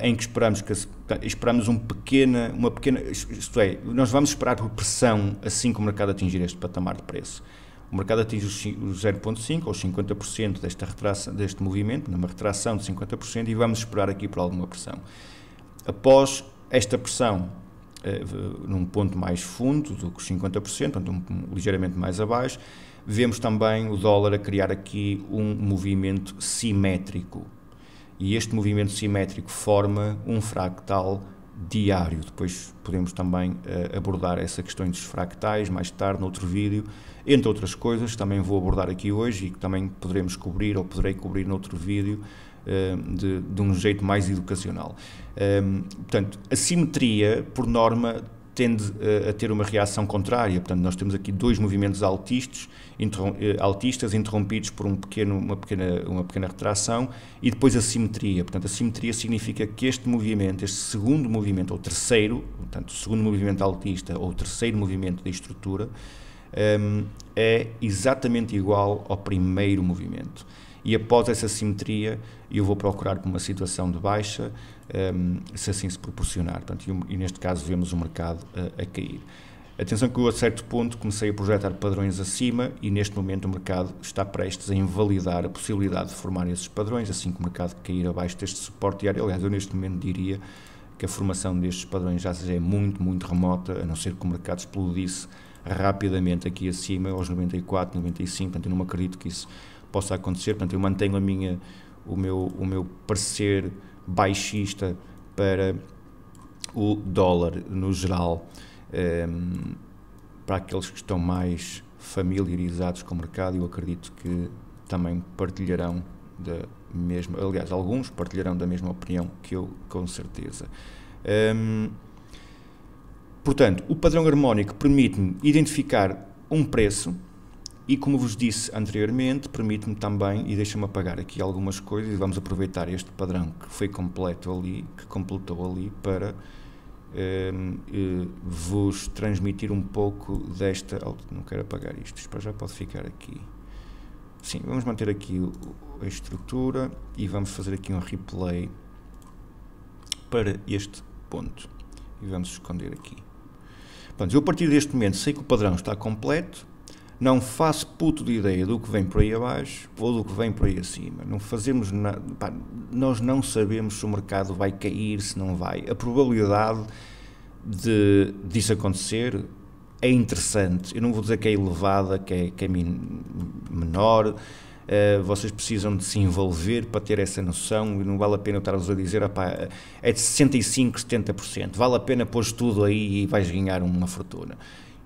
em que esperamos uma pequena, isto é, nós vamos esperar por pressão assim que o mercado atingir este patamar de preço. O mercado atinge os 0.5 ou 50% deste movimento, numa retração de 50%, e vamos esperar aqui por alguma pressão. Após esta pressão, num ponto mais fundo do que os 50%, portanto, ligeiramente mais abaixo, vemos também o dólar a criar aqui um movimento simétrico. E este movimento simétrico forma um fractal diário. Depois podemos também abordar essa questão dos fractais mais tarde, noutro vídeo, entre outras coisas, também vou abordar aqui hoje e que também poderemos cobrir ou poderei cobrir noutro vídeo de um jeito mais educacional. Portanto, a simetria, por norma, tende a ter uma reação contrária. Portanto, nós temos aqui dois movimentos altistas interrompidos por uma pequena retração e depois a simetria. Portanto, a simetria significa que este movimento, este segundo movimento, ou terceiro, portanto, o segundo movimento altista ou o terceiro movimento da estrutura, é exatamente igual ao primeiro movimento. E após essa simetria, eu vou procurar por uma situação de baixa, se assim se proporcionar. Portanto, e neste caso vemos o mercado a cair. Atenção que eu a certo ponto comecei a projetar padrões acima e neste momento o mercado está prestes a invalidar a possibilidade de formar esses padrões, assim que o mercado cair abaixo deste suporte diário. Aliás, eu neste momento diria que a formação destes padrões já é muito, muito remota, a não ser que o mercado explodisse rapidamente aqui acima, aos 94, 95, portanto eu não acredito que isso possa acontecer. Portanto, eu mantenho o meu parecer baixista para o dólar no geral, para aqueles que estão mais familiarizados com o mercado. Eu acredito que também partilharão da mesma, aliás, alguns partilharão da mesma opinião que eu, com certeza. Portanto, o padrão harmónico permite-me identificar um preço e, como vos disse anteriormente, permite-me também, e deixa-me apagar aqui algumas coisas, e vamos aproveitar este padrão que foi completo ali, que completou ali, para vos transmitir um pouco desta... Oh, não quero apagar isto já pode ficar aqui. Sim, vamos manter aqui a estrutura e vamos fazer aqui um replay para este ponto. E vamos esconder aqui. Portanto, eu a partir deste momento sei que o padrão está completo, não faço puto de ideia do que vem por aí abaixo ou do que vem por aí acima. Não fazemos nada, nós não sabemos se o mercado vai cair, se não vai. A probabilidade disso acontecer é interessante. Eu não vou dizer que é elevada, que é menor. Vocês precisam de se envolver para ter essa noção e não vale a pena eu estar-vos a dizer é de 65%, 70%. Vale a pena pôr tudo aí e vais ganhar uma fortuna.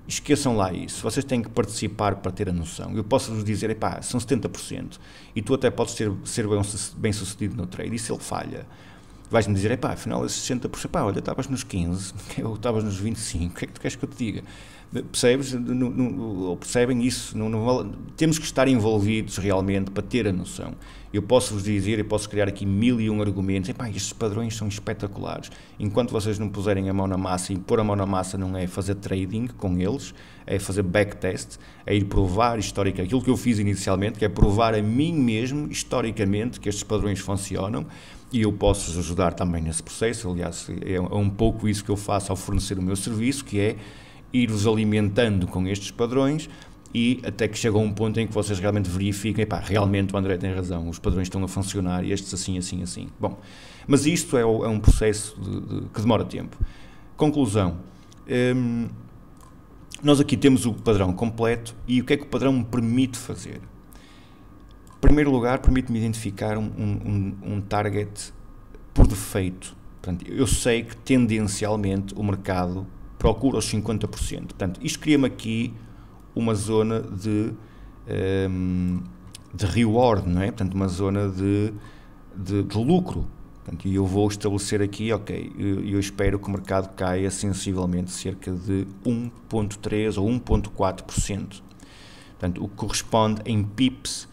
Esqueçam lá isso, vocês têm que participar para ter a noção. Eu posso-vos dizer, são 70%, e tu até podes ser bem sucedido no trade, e se ele falha, vais-me dizer, afinal esses 60%, olha, estavas nos 15%, ou estavas nos 25%, o que é que tu queres que eu te diga? Percebes? Ou percebem isso? Temos que estar envolvidos realmente para ter a noção. Eu posso-vos dizer, eu posso criar aqui 1001 argumentos, estes padrões são espetaculares. Enquanto vocês não puserem a mão na massa, e pôr a mão na massa não é fazer trading com eles, é fazer backtest, é ir provar historicamente, aquilo que eu fiz inicialmente, que é provar a mim mesmo, historicamente, que estes padrões funcionam, e eu posso-vos ajudar também nesse processo. Aliás, é um pouco isso que eu faço ao fornecer o meu serviço, que é ir-vos alimentando com estes padrões e até que chega a um ponto em que vocês realmente verifiquem, realmente o André tem razão, os padrões estão a funcionar e estes assim, assim, assim. Bom, mas isto é um processo que demora tempo. Conclusão, nós aqui temos o padrão completo e o que é que o padrão me permite fazer? Em primeiro lugar, permite-me identificar um target por defeito. Portanto, eu sei que tendencialmente o mercado procura os 50%. Portanto, isto cria-me aqui uma zona de reward, não é? Portanto, uma zona de lucro. Portanto, e eu vou estabelecer aqui, eu espero que o mercado caia sensivelmente cerca de 1,3% ou 1,4%. Portanto, o que corresponde em pips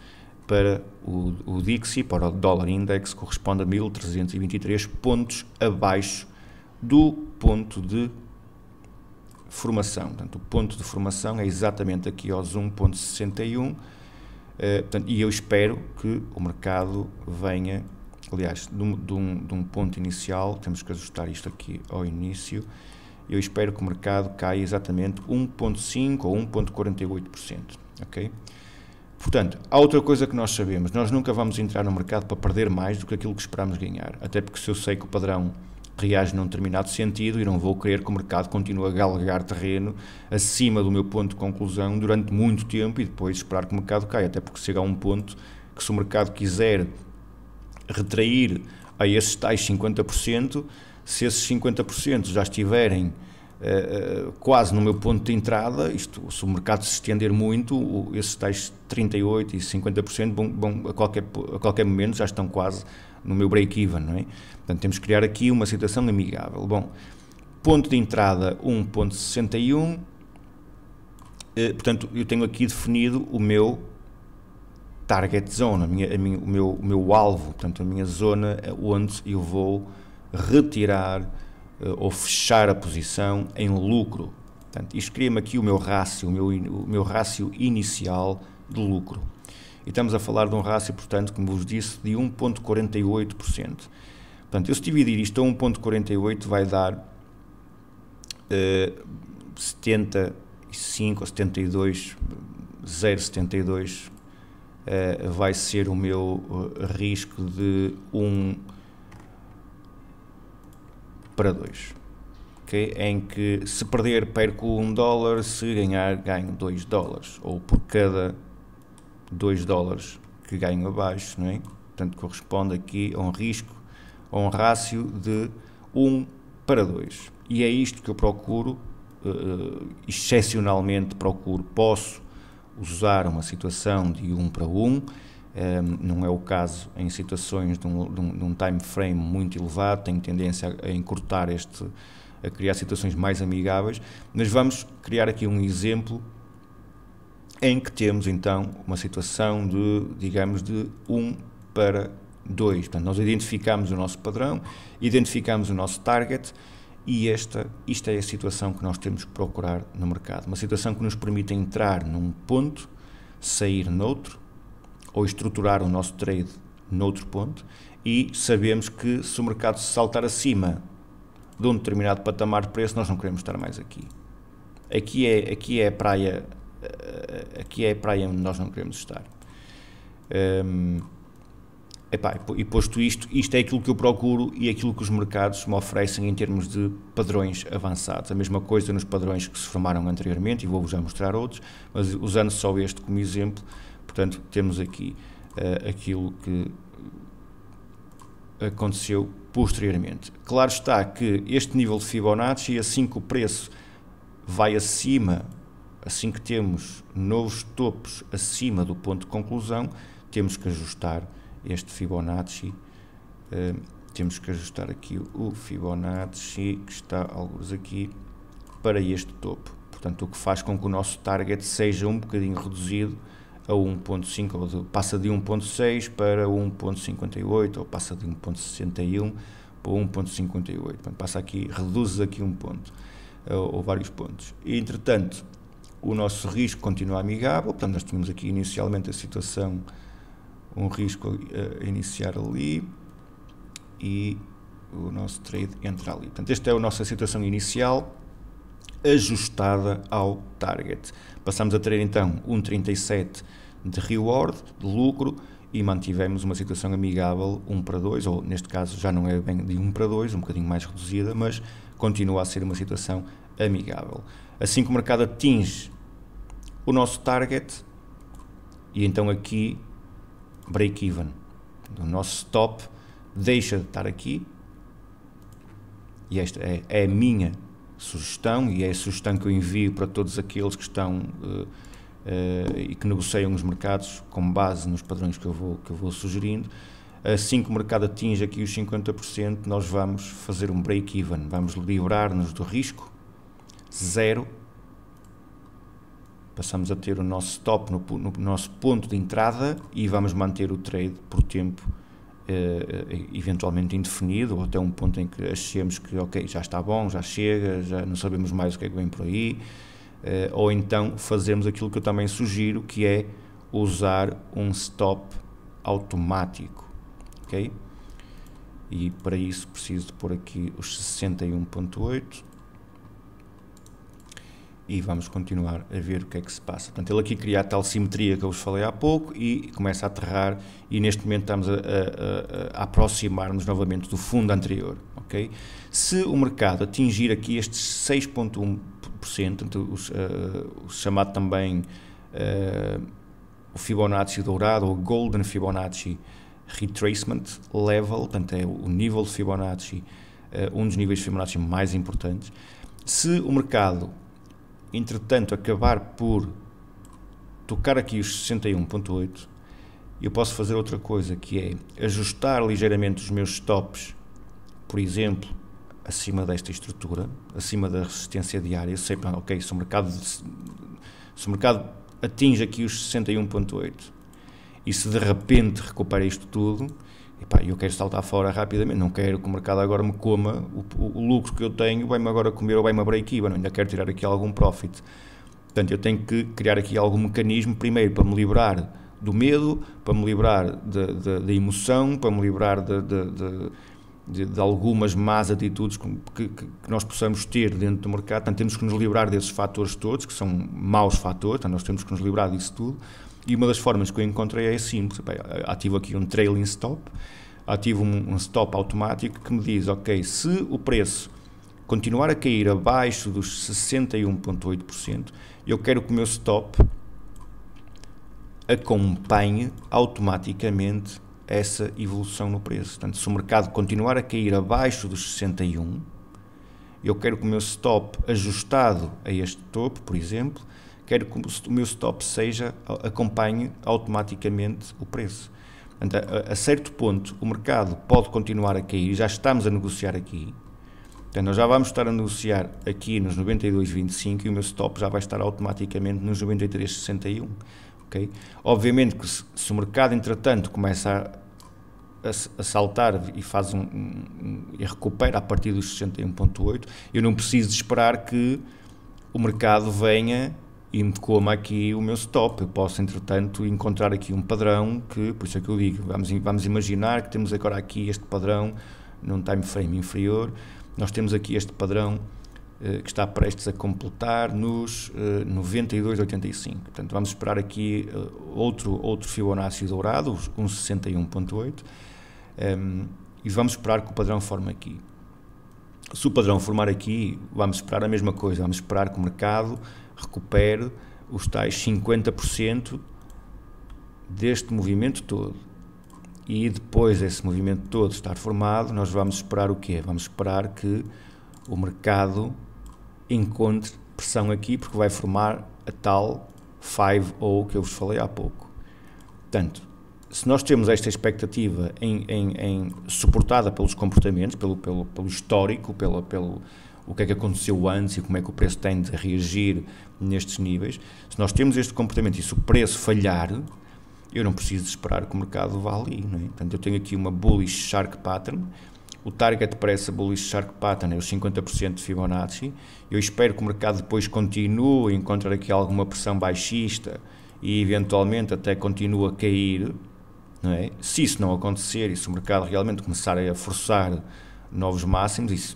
para o DXY, para o Dollar Index, corresponde a 1.323 pontos abaixo do ponto de formação. Portanto, o ponto de formação é exatamente aqui aos 1,61, e eu espero que o mercado venha, aliás, de um ponto inicial, temos que ajustar isto aqui ao início, eu espero que o mercado caia exatamente 1,5% ou 1,48%, ok? Portanto, há outra coisa que nós sabemos, nós nunca vamos entrar no mercado para perder mais do que aquilo que esperamos ganhar, até porque se eu sei que o padrão reage num determinado sentido e não vou querer que o mercado continue a galgar terreno acima do meu ponto de conclusão durante muito tempo e depois esperar que o mercado caia, até porque chega a um ponto que se o mercado quiser retrair a esses tais 50%, se esses 50% já estiverem quase no meu ponto de entrada, se o mercado se estender muito, esses tais 38% e 50% a qualquer momento já estão quase no meu break-even, não é? Portanto, temos que criar aqui uma situação amigável. Bom, ponto de entrada 1,61, portanto, eu tenho aqui definido o meu target zone, o meu alvo, portanto, a minha zona onde eu vou retirar ou fechar a posição em lucro. Portanto, isto cria-me aqui o meu rácio, o meu rácio inicial de lucro. E estamos a falar de um rácio, portanto, como vos disse, de 1,48%. Portanto, eu se dividir isto a 1,48 vai dar 75 ou 72, 0,72 vai ser o meu risco de 1 para 2. Okay? Em que se perder perco $1, se ganhar ganho $2, ou por cada $2 que ganho abaixo, não é? Portanto, corresponde aqui a um risco, a um rácio de 1 para 2. E é isto que eu procuro, excepcionalmente posso usar uma situação de 1 para 1, não é o caso em situações de um time frame muito elevado, tenho tendência a encurtar a criar situações mais amigáveis, mas vamos criar aqui um exemplo em que temos então uma situação de, digamos, de 1 para 2. Portanto, nós identificamos o nosso padrão, identificamos o nosso target E isto é a situação que nós temos que procurar no mercado. Uma situação que nos permite entrar num ponto, sair noutro, ou estruturar o nosso trade noutro ponto, e sabemos que se o mercado saltar acima de um determinado patamar de preço, nós não queremos estar mais aqui. Aqui é a praia onde nós não queremos estar. E posto isto é aquilo que eu procuro e aquilo que os mercados me oferecem em termos de padrões avançados. A mesma coisa nos padrões que se formaram anteriormente, e vou-vos já mostrar outros, mas usando só este como exemplo, portanto, temos aqui aquilo que aconteceu posteriormente. Claro está que este nível de Fibonacci, assim que o preço vai acima, assim que temos novos topos acima do ponto de conclusão, temos que ajustar este Fibonacci, temos que ajustar aqui o Fibonacci, que está alguns aqui, para este topo. Portanto, o que faz com que o nosso target seja um bocadinho reduzido a 1.5, ou passa de 1.6 para 1.58, ou passa de 1.61 para 1.58. Portanto, passa aqui, reduz aqui um ponto, ou vários pontos. E, entretanto, o nosso risco continua amigável. Portanto, nós tínhamos aqui inicialmente a situação, um risco a iniciar ali, e o nosso trade entra ali. Portanto, esta é a nossa situação inicial, ajustada ao target. Passamos a ter então 1.37 de reward, de lucro, e mantivemos uma situação amigável 1 para 2, ou neste caso já não é bem de 1 para 2, um bocadinho mais reduzida, mas continua a ser uma situação amigável. Assim que o mercado atinge o nosso target, e então aqui break-even, o nosso stop deixa de estar aqui, e esta é a minha sugestão, e é a sugestão que eu envio para todos aqueles que estão e que negociam os mercados com base nos padrões que eu vou sugerindo. Assim que o mercado atinge aqui os 50%, nós vamos fazer um break-even, vamos livrar-nos do risco, zero, passamos a ter o nosso stop no nosso ponto de entrada, e vamos manter o trade por tempo eventualmente indefinido, ou até um ponto em que achemos que ok, já está bom, já chega, já não sabemos mais o que é que vem por aí, ou então fazemos aquilo que eu também sugiro, que é usar um stop automático, ok? E para isso preciso de pôr aqui os 61.8, e vamos continuar a ver o que é que se passa. Portanto, ele aqui cria a tal simetria que eu vos falei há pouco, e começa a aterrar, e neste momento estamos a aproximar-nos novamente do fundo anterior, ok? Se o mercado atingir aqui estes 6.1%, o chamado também o Fibonacci dourado, ou Golden Fibonacci Retracement Level, portanto é o nível de Fibonacci, um dos níveis de Fibonacci mais importantes. Se o mercado, entretanto, acabar por tocar aqui os 61.8, eu posso fazer outra coisa, que é ajustar ligeiramente os meus stops, por exemplo, acima desta estrutura, acima da resistência diária. Eu sei, ok, se o mercado atinge aqui os 61.8 e se de repente recupera isto tudo, eu quero saltar fora rapidamente, não quero que o mercado agora me coma o lucro que eu tenho, vai-me agora comer ou vai-me a break-even, ainda quero tirar aqui algum profit. Portanto, eu tenho que criar aqui algum mecanismo, primeiro, para me livrar do medo, para me livrar da emoção, para me livrar de algumas más atitudes que nós possamos ter dentro do mercado. Portanto, temos que nos livrar desses fatores todos, que são maus fatores, então nós temos que nos livrar disso tudo. E uma das formas que eu encontrei é simples: ativo aqui um trailing stop, ativo um stop automático que me diz, ok, se o preço continuar a cair abaixo dos 61.8%, eu quero que o meu stop acompanhe automaticamente essa evolução no preço. Portanto, se o mercado continuar a cair abaixo dos 61, eu quero que o meu stop ajustado a este topo, por exemplo, quero que o meu stop acompanhe automaticamente o preço. Portanto, a certo ponto o mercado pode continuar a cair, já estamos a negociar aqui, portanto, nós já vamos estar a negociar aqui nos 92,25 e o meu stop já vai estar automaticamente nos 93,61. Okay? Obviamente que se o mercado, entretanto, começa a saltar e faz e recupera a partir dos 61.8, eu não preciso de esperar que o mercado venha e me coma aqui o meu stop. Eu posso, entretanto, encontrar aqui um padrão que, por isso é que eu digo, vamos imaginar que temos agora aqui este padrão num time frame inferior, nós temos aqui este padrão que está prestes a completar nos 92,85. Portanto, vamos esperar aqui outro Fibonacci dourado, um 61.8, e vamos esperar que o padrão forme aqui. Se o padrão formar aqui, vamos esperar a mesma coisa, vamos esperar que o mercado recupere os tais 50% deste movimento todo. E depois desse movimento todo estar formado, nós vamos esperar o quê? Vamos esperar que o mercado encontre pressão aqui, porque vai formar a tal 5O que eu vos falei há pouco. Portanto, se nós temos esta expectativa suportada pelos comportamentos, pelo histórico, pelo o que é que aconteceu antes e como é que o preço tende a reagir nestes níveis, se nós temos este comportamento e se o preço falhar, eu não preciso esperar que o mercado vá ali, não é? Portanto, eu tenho aqui uma bullish shark pattern, o target para essa bullish shark pattern é os 50% de Fibonacci, eu espero que o mercado depois continue a encontrar aqui alguma pressão baixista e eventualmente até continue a cair, não é? Se isso não acontecer e se o mercado realmente começar a forçar novos máximos,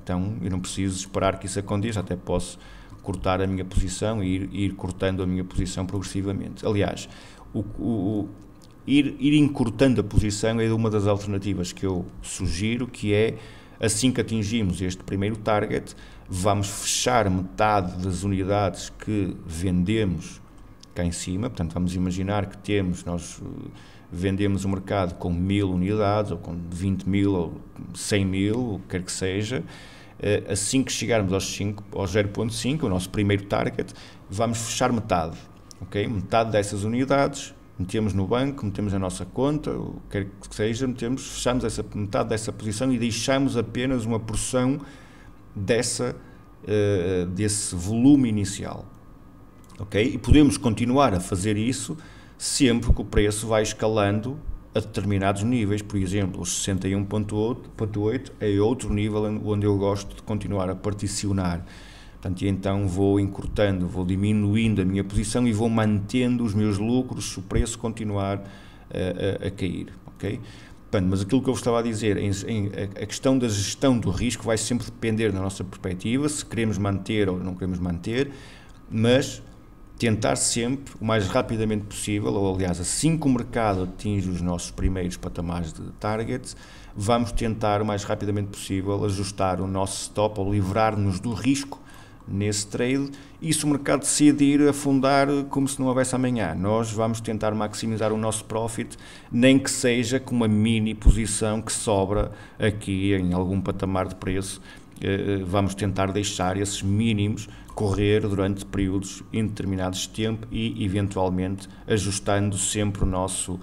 então eu não preciso esperar que isso aconteça, até posso cortar a minha posição e ir cortando a minha posição progressivamente. Aliás, ir encurtando a posição é uma das alternativas que eu sugiro, que é, assim que atingimos este primeiro target, vamos fechar metade das unidades que vendemos cá em cima. Portanto, vamos imaginar que nós vendemos o mercado com 1000 unidades, ou com 20 mil, ou 100 mil, o que quer que seja. Assim que chegarmos aos 0.5, o nosso primeiro target, vamos fechar metade, ok? Metade dessas unidades, metemos no banco, metemos na nossa conta, o que quer que seja, fechamos metade dessa posição e deixamos apenas uma porção desse volume inicial, ok? E podemos continuar a fazer isso sempre que o preço vai escalando a determinados níveis. Por exemplo, os 61.8 é outro nível onde eu gosto de continuar a particionar. Portanto, e então vou encurtando, vou diminuindo a minha posição e vou mantendo os meus lucros se o preço continuar a cair, ok? Portanto, mas aquilo que eu vos estava a dizer, a questão da gestão do risco vai sempre depender da nossa perspectiva, se queremos manter ou não queremos manter, mas tentar sempre, o mais rapidamente possível, ou aliás, assim que o mercado atinge os nossos primeiros patamares de target, vamos tentar o mais rapidamente possível ajustar o nosso stop ou livrar-nos do risco nesse trade, e se o mercado decidir afundar como se não houvesse amanhã, nós vamos tentar maximizar o nosso profit, nem que seja com uma mini posição que sobra aqui em algum patamar de preço. Vamos tentar deixar esses mínimos correr durante períodos indeterminados de tempo e eventualmente ajustando sempre o nosso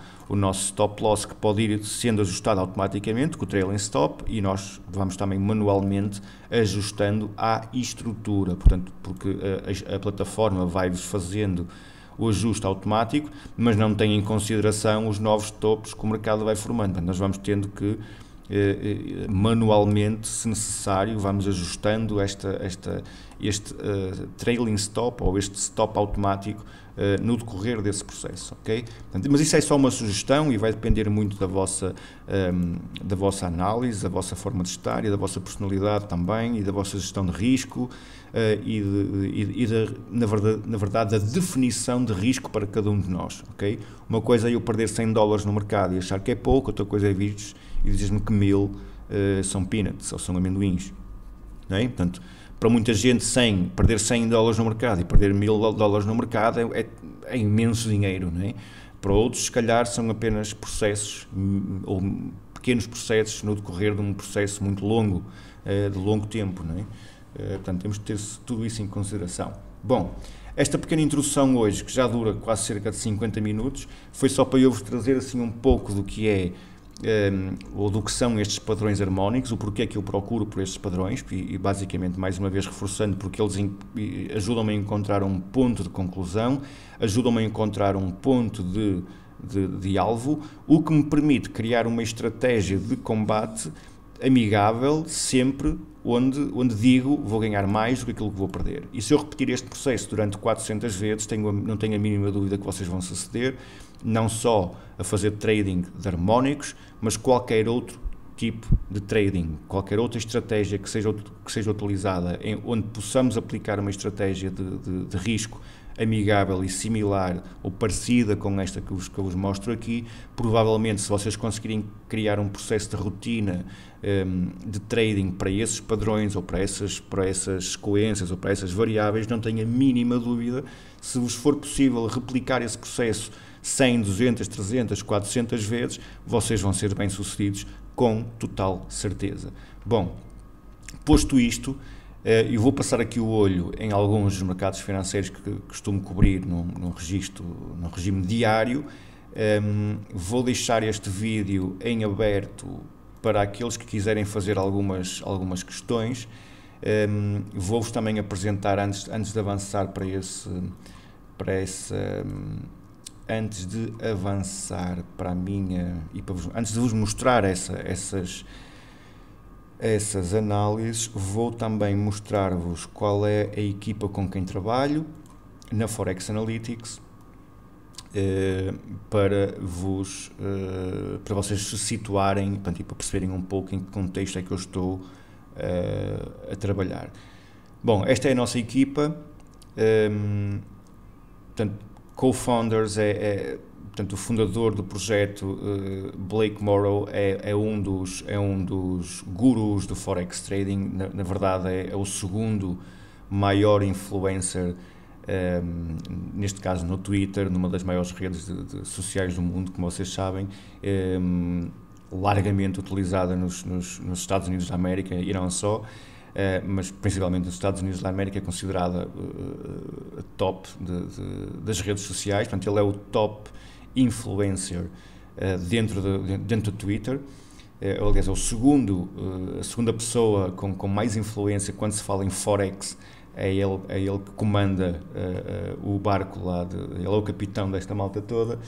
stop loss, que pode ir sendo ajustado automaticamente com o trailing stop, e nós vamos também manualmente ajustando à estrutura, portanto, porque a plataforma vai-vos fazendo o ajuste automático, mas não tem em consideração os novos topos que o mercado vai formando. Portanto, nós vamos tendo que manualmente, se necessário, vamos ajustando este trailing stop ou este stop automático no decorrer desse processo, ok? Portanto, mas isso é só uma sugestão e vai depender muito da vossa análise, da vossa forma de estar e da vossa personalidade também, e da vossa gestão de risco na verdade, da definição de risco para cada um de nós, ok? Uma coisa é eu perder $100 no mercado e achar que é pouco, outra coisa é vir e dizer-me que 1000 são peanuts ou são amendoins, não é? Portanto, para muita gente, perder $100 no mercado e perder $1000 no mercado é imenso dinheiro, não é? Para outros, se calhar, são apenas processos ou pequenos processos no decorrer de um processo muito longo, de longo tempo, não é? Portanto, temos de ter tudo isso em consideração. Bom, esta pequena introdução hoje, que já dura quase cerca de 50 minutos, foi só para eu vos trazer assim um pouco do que é ou do que são estes padrões harmónicos, o porquê que eu procuro por estes padrões, e basicamente, mais uma vez reforçando, porque eles ajudam-me a encontrar um ponto de conclusão, ajudam-me a encontrar um ponto de de alvo, o que me permite criar uma estratégia de combate amigável sempre onde digo vou ganhar mais do que aquilo que vou perder. E se eu repetir este processo durante 400 vezes, não tenho a mínima dúvida que vocês vão suceder, não só a fazer trading de harmónicos, mas qualquer outro tipo de trading, qualquer outra estratégia que seja utilizada, onde possamos aplicar uma estratégia de risco amigável e similar ou parecida com esta que eu vos mostro aqui, provavelmente se vocês conseguirem criar um processo de rotina de trading para esses padrões ou para essas sequências ou para essas variáveis, não tenho a mínima dúvida, se vos for possível replicar esse processo 100, 200, 300, 400 vezes, vocês vão ser bem-sucedidos com total certeza. Bom, posto isto, eu vou passar aqui o olho em alguns dos mercados financeiros que costumo cobrir num regime diário. Vou deixar este vídeo em aberto para aqueles que quiserem fazer algumas questões. Vou-vos também apresentar, antes de avançar antes de vos mostrar essas análises, vou também mostrar-vos qual é a equipa com quem trabalho na Forex Analytics, para vocês se situarem, portanto, e para perceberem um pouco em que contexto é que eu estou a trabalhar. Bom, esta é a nossa equipa, portanto, co-founders portanto, o fundador do projeto, Blake Morrow, é um dos gurus do Forex Trading. Na verdade é o segundo maior influencer, neste caso no Twitter, numa das maiores redes sociais do mundo, como vocês sabem, largamente utilizada nos Estados Unidos da América e não só, mas principalmente nos Estados Unidos da América, é considerada a top das redes sociais. Portanto, ele é o top influencer dentro do Twitter. Aliás, é a segunda pessoa com mais influência quando se fala em Forex. É ele que comanda o barco lá, ele é o capitão desta malta toda.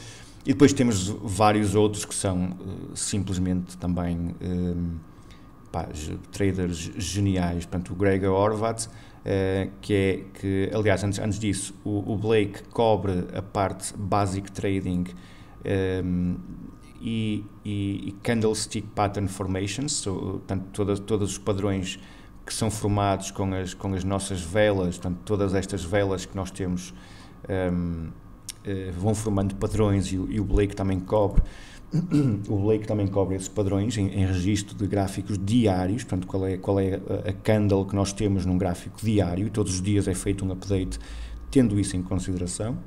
E depois temos vários outros que são simplesmente também traders geniais. Portanto, o Greg Horvat, que aliás, antes disso, o Blake cobre a parte basic trading e candlestick pattern formations, portanto, todos os padrões que são formados com as nossas velas. Portanto, todas estas velas que nós temos vão formando padrões, e o Blake também cobre. O Blake também cobre esses padrões em registro de gráficos diários. Portanto, qual é a candle que nós temos num gráfico diário, e todos os dias é feito um update tendo isso em consideração.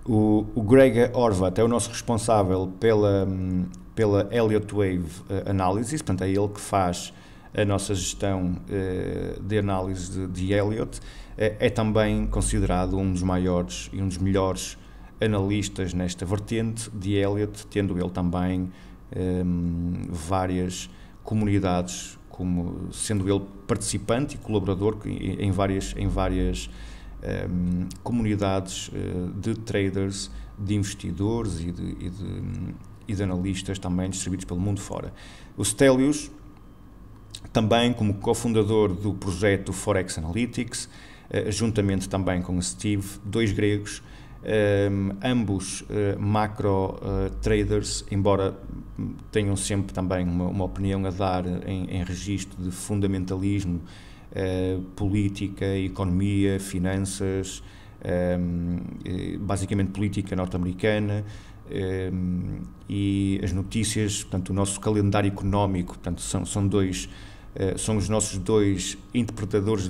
O Greg Horvat é o nosso responsável pela Elliott Wave Analysis. Portanto, é ele que faz a nossa gestão de análise de Elliott. É também considerado um dos maiores e um dos melhores analistas nesta vertente de Elliott, tendo ele também várias comunidades, sendo ele participante e colaborador em várias comunidades de traders, de investidores e de analistas também distribuídos pelo mundo fora. O Stelios, também como cofundador do projeto Forex Analytics, juntamente também com o Steve, dois gregos, ambos macro traders, embora tenham sempre também uma opinião a dar em registro de fundamentalismo, política, economia, finanças, basicamente política norte-americana, e as notícias. Portanto, o nosso calendário económico, portanto, são os nossos dois interpretadores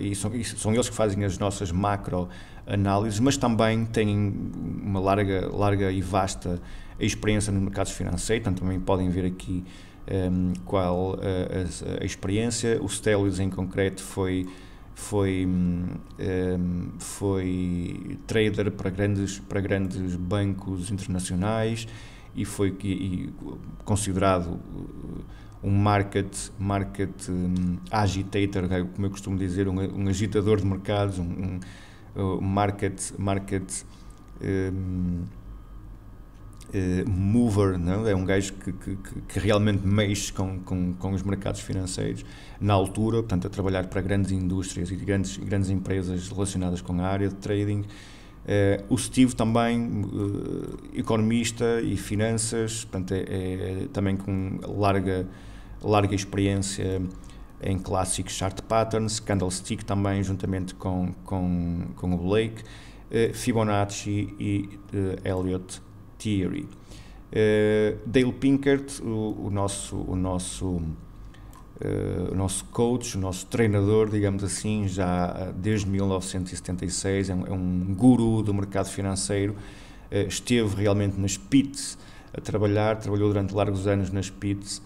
e são eles que fazem as nossas macro análises, mas também têm uma larga e vasta experiência nos mercados financeiros. Portanto, também podem ver aqui qual a experiência. O Stelios, em concreto, foi trader para grandes bancos internacionais e foi considerado um market agitator, como eu costumo dizer, um agitador de mercados, market mover, não? É um gajo que realmente mexe com os mercados financeiros na altura, portanto, a trabalhar para grandes indústrias e grandes empresas relacionadas com a área de trading. O Steve também, economista e finanças, portanto, é também com larga experiência em clássicos chart patterns, candlestick também, juntamente com o Blake, Fibonacci e Elliott Theory. Dale Pinkert, o nosso coach, o nosso treinador, digamos assim, já desde 1976, é um guru do mercado financeiro, esteve realmente nas pits a trabalhou durante largos anos nas pits,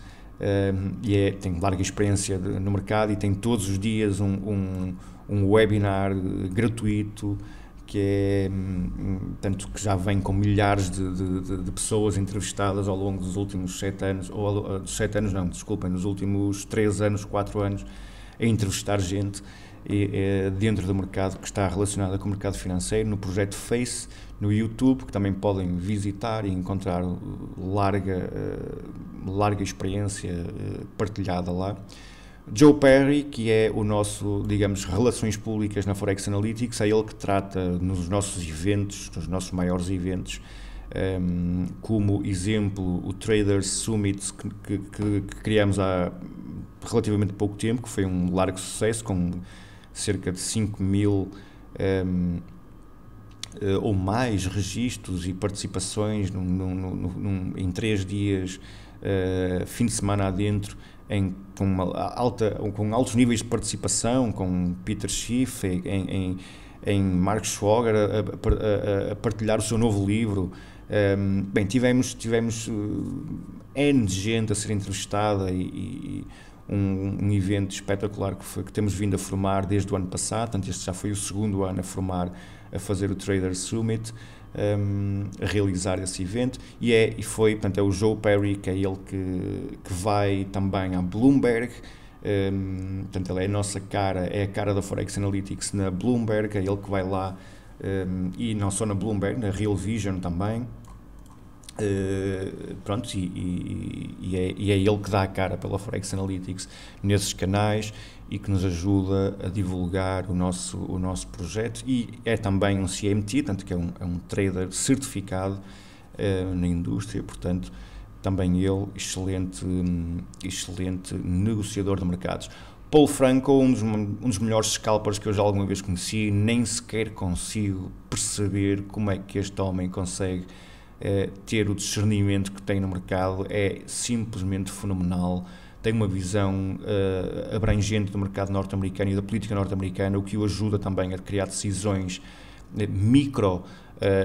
e tem larga experiência no mercado e tem todos os dias um webinar gratuito que é, tanto que já vem com milhares de pessoas entrevistadas ao longo dos últimos 7 anos, ou 7 anos não, desculpem, nos últimos 3 anos, 4 anos, a entrevistar gente dentro do mercado que está relacionada com o mercado financeiro, no projeto Face, no YouTube, que também podem visitar e encontrar larga experiência partilhada lá. Joe Perry, que é o nosso, digamos, relações públicas na Forex Analytics, é ele que trata nos nossos eventos, nos nossos maiores eventos, como exemplo o Traders Summit que criamos há relativamente pouco tempo, que foi um largo sucesso, com cerca de 5.000 ou mais registros e participações em 3 dias, fim de semana adentro, com altos níveis de participação, com Peter Schiff, em Mark Schwager a partilhar o seu novo livro. Bem, tivemos N de gente a ser entrevistada e um evento espetacular que temos vindo a formar desde o ano passado. Portanto, este já foi o 2º ano a fazer o Traders Summit, a realizar esse evento, portanto, é o Joe Perry, que é ele que vai também à Bloomberg, portanto, ele é a nossa cara, é a cara da Forex Analytics na Bloomberg, é ele que vai lá, e não só na Bloomberg, na Real Vision também, pronto, e é ele que dá a cara pela Forex Analytics nesses canais e que nos ajuda a divulgar o nosso projeto, e é também um CMT, tanto que é um trader certificado na indústria, portanto, também ele, excelente negociador de mercados. Paul Franco, um dos melhores scalpers que eu já alguma vez conheci, nem sequer consigo perceber como é que este homem consegue ter o discernimento que tem no mercado, é simplesmente fenomenal. Tem uma visão abrangente do mercado norte-americano e da política norte-americana, o que o ajuda também a criar decisões micro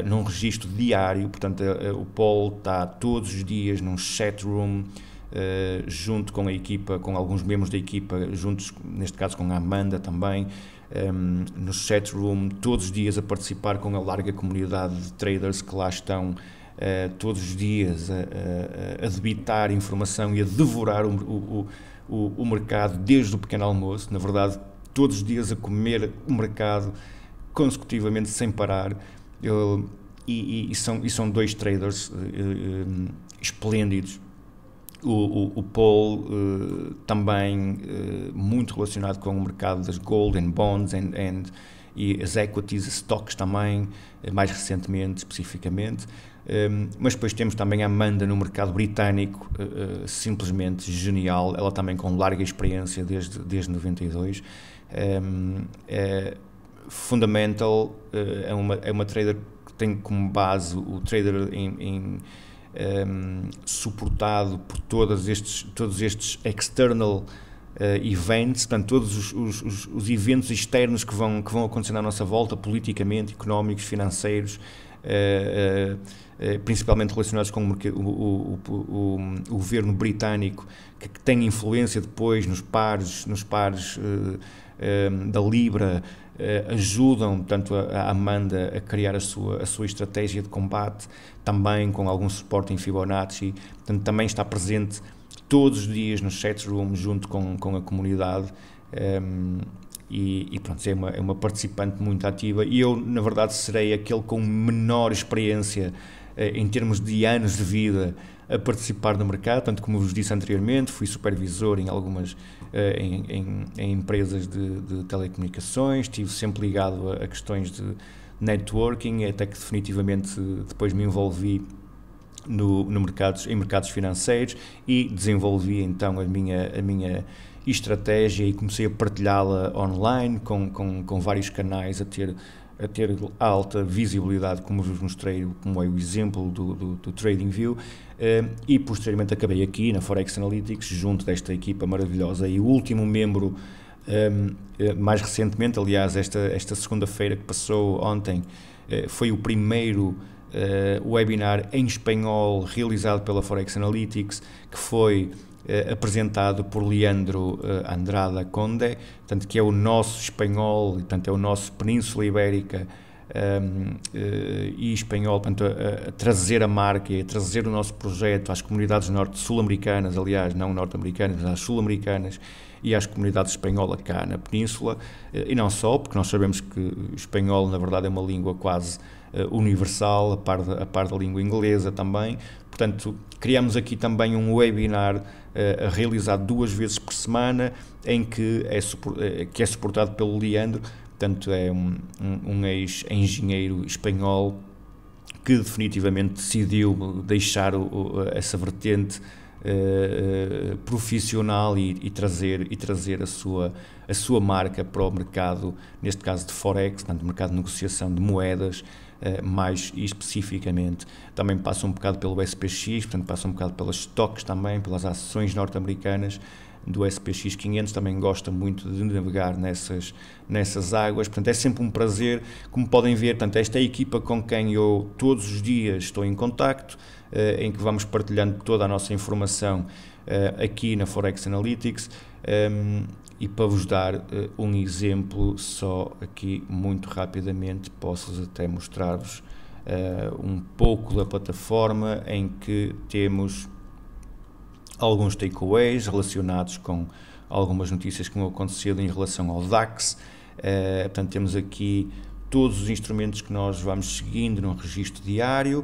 num registro diário. Portanto, o Paul está todos os dias num chat room, junto com a equipa, com alguns membros da equipa, juntos, neste caso com a Amanda também, no chat room, todos os dias a participar com a larga comunidade de traders que lá estão, todos os dias a debitar informação e a devorar o mercado desde o pequeno almoço, na verdade, todos os dias a comer o mercado consecutivamente, sem parar, e são 2 traders esplêndidos. O Paul também muito relacionado com o mercado das gold and bonds e as equities, stocks também, mais recentemente, especificamente. Mas depois temos também a Amanda no mercado britânico, simplesmente genial, ela também com larga experiência desde 92. Fundamental, é uma trader que tem como base o trader suportado por todos estes external events, portanto, todos os eventos externos que vão acontecer à nossa volta, politicamente, económicos, financeiros, principalmente relacionados com o governo britânico, que tem influência depois nos pares da Libra, ajudam, portanto, a Amanda a criar a sua estratégia de combate, também com algum suporte em Fibonacci. Portanto, também está presente todos os dias nos chat rooms junto com a comunidade, e pronto, é uma participante muito ativa, e eu, na verdade, serei aquele com menor experiência em termos de anos de vida, a participar no mercado. Portanto, como vos disse anteriormente, fui supervisor em algumas em empresas de telecomunicações, estive sempre ligado a questões de networking, até que definitivamente depois me envolvi em mercados financeiros e desenvolvi então a minha estratégia e comecei a partilhá-la online com vários canais, a ter alta visibilidade, como vos mostrei, como é o exemplo do TradingView, e posteriormente acabei aqui na Forex Analytics junto desta equipa maravilhosa. E o último membro, mais recentemente, aliás, esta segunda-feira que passou ontem, foi o primeiro webinar em espanhol realizado pela Forex Analytics, que foi apresentado por Leandro Andrada Conde, portanto, que é o nosso espanhol, portanto, é o nosso Península Ibérica e espanhol, portanto, a trazer a marca e a trazer o nosso projeto às comunidades sul-americanas, aliás, não norte-americanas, mas às sul-americanas e às comunidades espanholas cá na Península, e não só, porque nós sabemos que o espanhol, na verdade, é uma língua quase universal, a par da língua inglesa também. Portanto, criamos aqui também um webinar realizado 2 vezes por semana, em que é suportado pelo Leandro, portanto é um ex-engenheiro espanhol que definitivamente decidiu deixar essa vertente profissional e trazer a sua marca para o mercado, neste caso de Forex, portanto, mercado de negociação de moedas, mais especificamente. Também passa um bocado pelo SPX, portanto passa um bocado pelas stocks também, pelas ações norte-americanas do SPX 500, também gosta muito de navegar nessas águas, portanto é sempre um prazer. Como podem ver, portanto, esta é a equipa com quem eu todos os dias estou em contacto, em que vamos partilhando toda a nossa informação aqui na Forex Analytics. E para vos dar um exemplo, só aqui muito rapidamente, posso até mostrar-vos um pouco da plataforma, em que temos alguns takeaways relacionados com algumas notícias que vão acontecendo em relação ao DAX. Portanto, temos aqui todos os instrumentos que nós vamos seguindo num registro diário,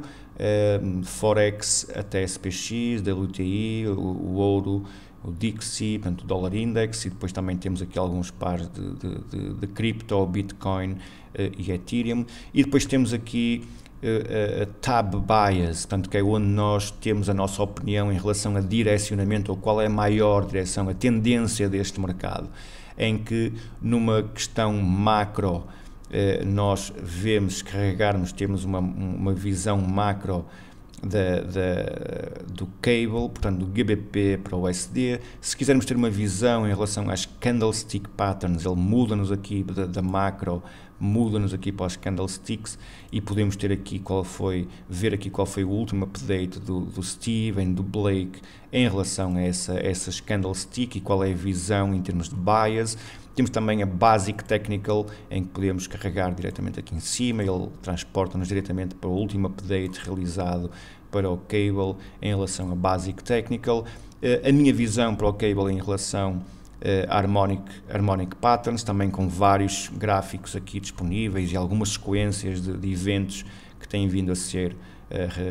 Forex até SPX, WTI, o ouro, o DXY, portanto o dólar index, e depois também temos aqui alguns pares de cripto, Bitcoin e Ethereum, e depois temos aqui a tab bias, portanto, que é onde nós temos a nossa opinião em relação a direcionamento, ou qual é a maior direção, a tendência deste mercado, em que numa questão macro nós vemos, carregarmos, temos uma visão macro do cable, portanto do GBP para o USD. Se quisermos ter uma visão em relação às candlestick patterns, ele muda-nos aqui da macro, muda-nos aqui para os candlesticks, e podemos ter aqui ver aqui qual foi o último update do Steven, do Blake, em relação a essas candlestick, e qual é a visão em termos de bias. Temos também a Basic Technical, em que podemos carregar diretamente aqui em cima, ele transporta-nos diretamente para o último update realizado para o cable em relação a Basic Technical. A minha visão para o cable em relação a Harmonic Patterns, também com vários gráficos aqui disponíveis e algumas sequências de eventos que têm vindo a ser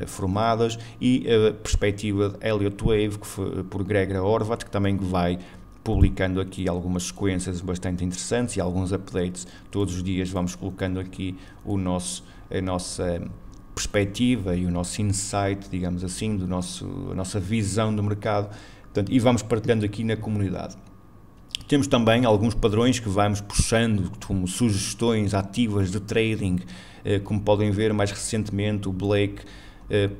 formadas, e a perspectiva de Elliott Wave, que foi por Greg Horvat, que também vai publicando aqui algumas sequências bastante interessantes e alguns updates. Todos os dias vamos colocando aqui a nossa perspectiva e o nosso insight, digamos assim, a nossa visão do mercado, portanto, e vamos partilhando aqui na comunidade. Temos também alguns padrões que vamos puxando, como sugestões ativas de trading, como podem ver. Mais recentemente o Blake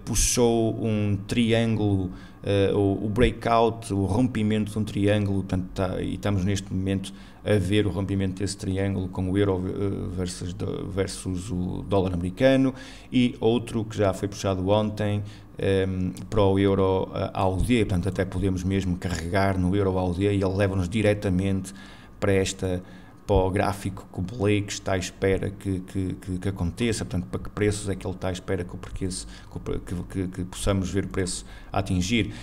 puxou um triângulo, o breakout, o rompimento de um triângulo, portanto, e estamos neste momento a ver o rompimento desse triângulo com o euro versus o dólar americano, e outro que já foi puxado ontem para o euro AUD, portanto até podemos mesmo carregar no euro AUD e ele leva-nos diretamente para o gráfico que o Blake está à espera que aconteça, portanto, para que preços é que ele está à espera que possamos ver o preço a atingir.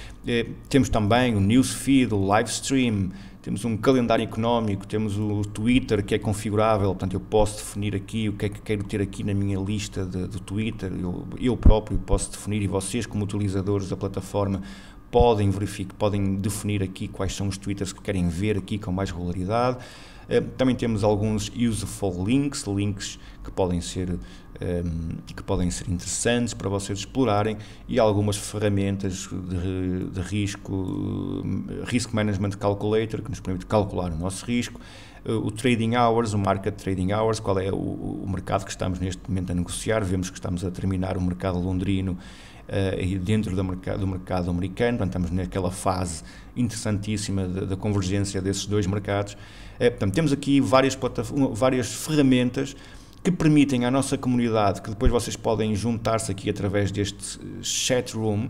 Temos também o Newsfeed, o Livestream, temos um calendário económico, temos o Twitter que é configurável, portanto eu posso definir aqui o que é que quero ter aqui na minha lista do Twitter, eu próprio posso definir, e vocês como utilizadores da plataforma podem verificar, podem definir aqui quais são os Twitters que querem ver aqui com mais regularidade. Também temos alguns useful links que podem ser interessantes para vocês explorarem, e algumas ferramentas de Risk Management Calculator, que nos permite calcular o nosso risco, o Trading Hours, o Market Trading Hours, qual é o mercado que estamos neste momento a negociar. Vemos que estamos a terminar o mercado londrino dentro do mercado americano, portanto, estamos naquela fase interessantíssima da convergência desses dois mercados. Portanto, temos aqui várias ferramentas que permitem à nossa comunidade, que depois vocês podem juntar-se aqui através deste chat room.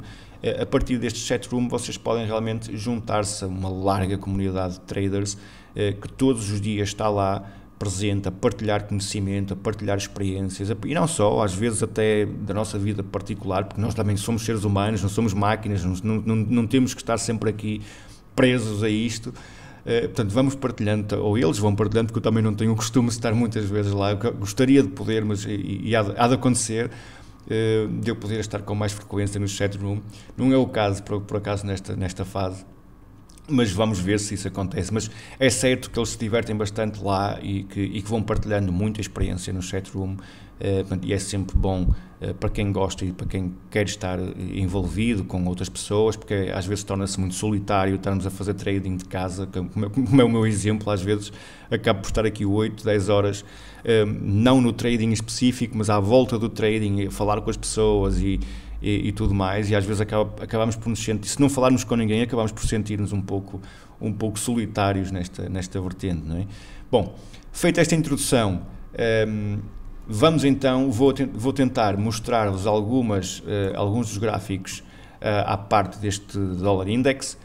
A partir deste chat room vocês podem realmente juntar-se a uma larga comunidade de traders que todos os dias está lá presente, a partilhar conhecimento, a partilhar experiências, e não só, às vezes até da nossa vida particular, porque nós também somos seres humanos, não somos máquinas, não temos que estar sempre aqui presos a isto. Portanto, vamos partilhando, ou eles vão partilhando, porque eu também não tenho o costume de estar muitas vezes lá. Eu gostaria de poder, mas há de acontecer, de eu poder estar com mais frequência no chat room. Não é o caso, por acaso, nesta fase, mas vamos ver se isso acontece. Mas é certo que eles se divertem bastante lá e que vão partilhando muita experiência no chat room, e é sempre bom para quem gosta e para quem quer estar envolvido com outras pessoas, porque às vezes torna-se muito solitário estarmos a fazer trading de casa, como é o meu exemplo. Às vezes acabo por estar aqui 8, 10 horas, não no trading específico, mas à volta do trading, a falar com as pessoas e tudo mais, e às vezes acabamos por nos sentir, se não falarmos com ninguém, acabamos por sentir-nos um pouco solitários nesta vertente, não é? Bom, feita esta introdução, vamos então, vou tentar mostrar-vos alguns dos gráficos à parte deste dólar index,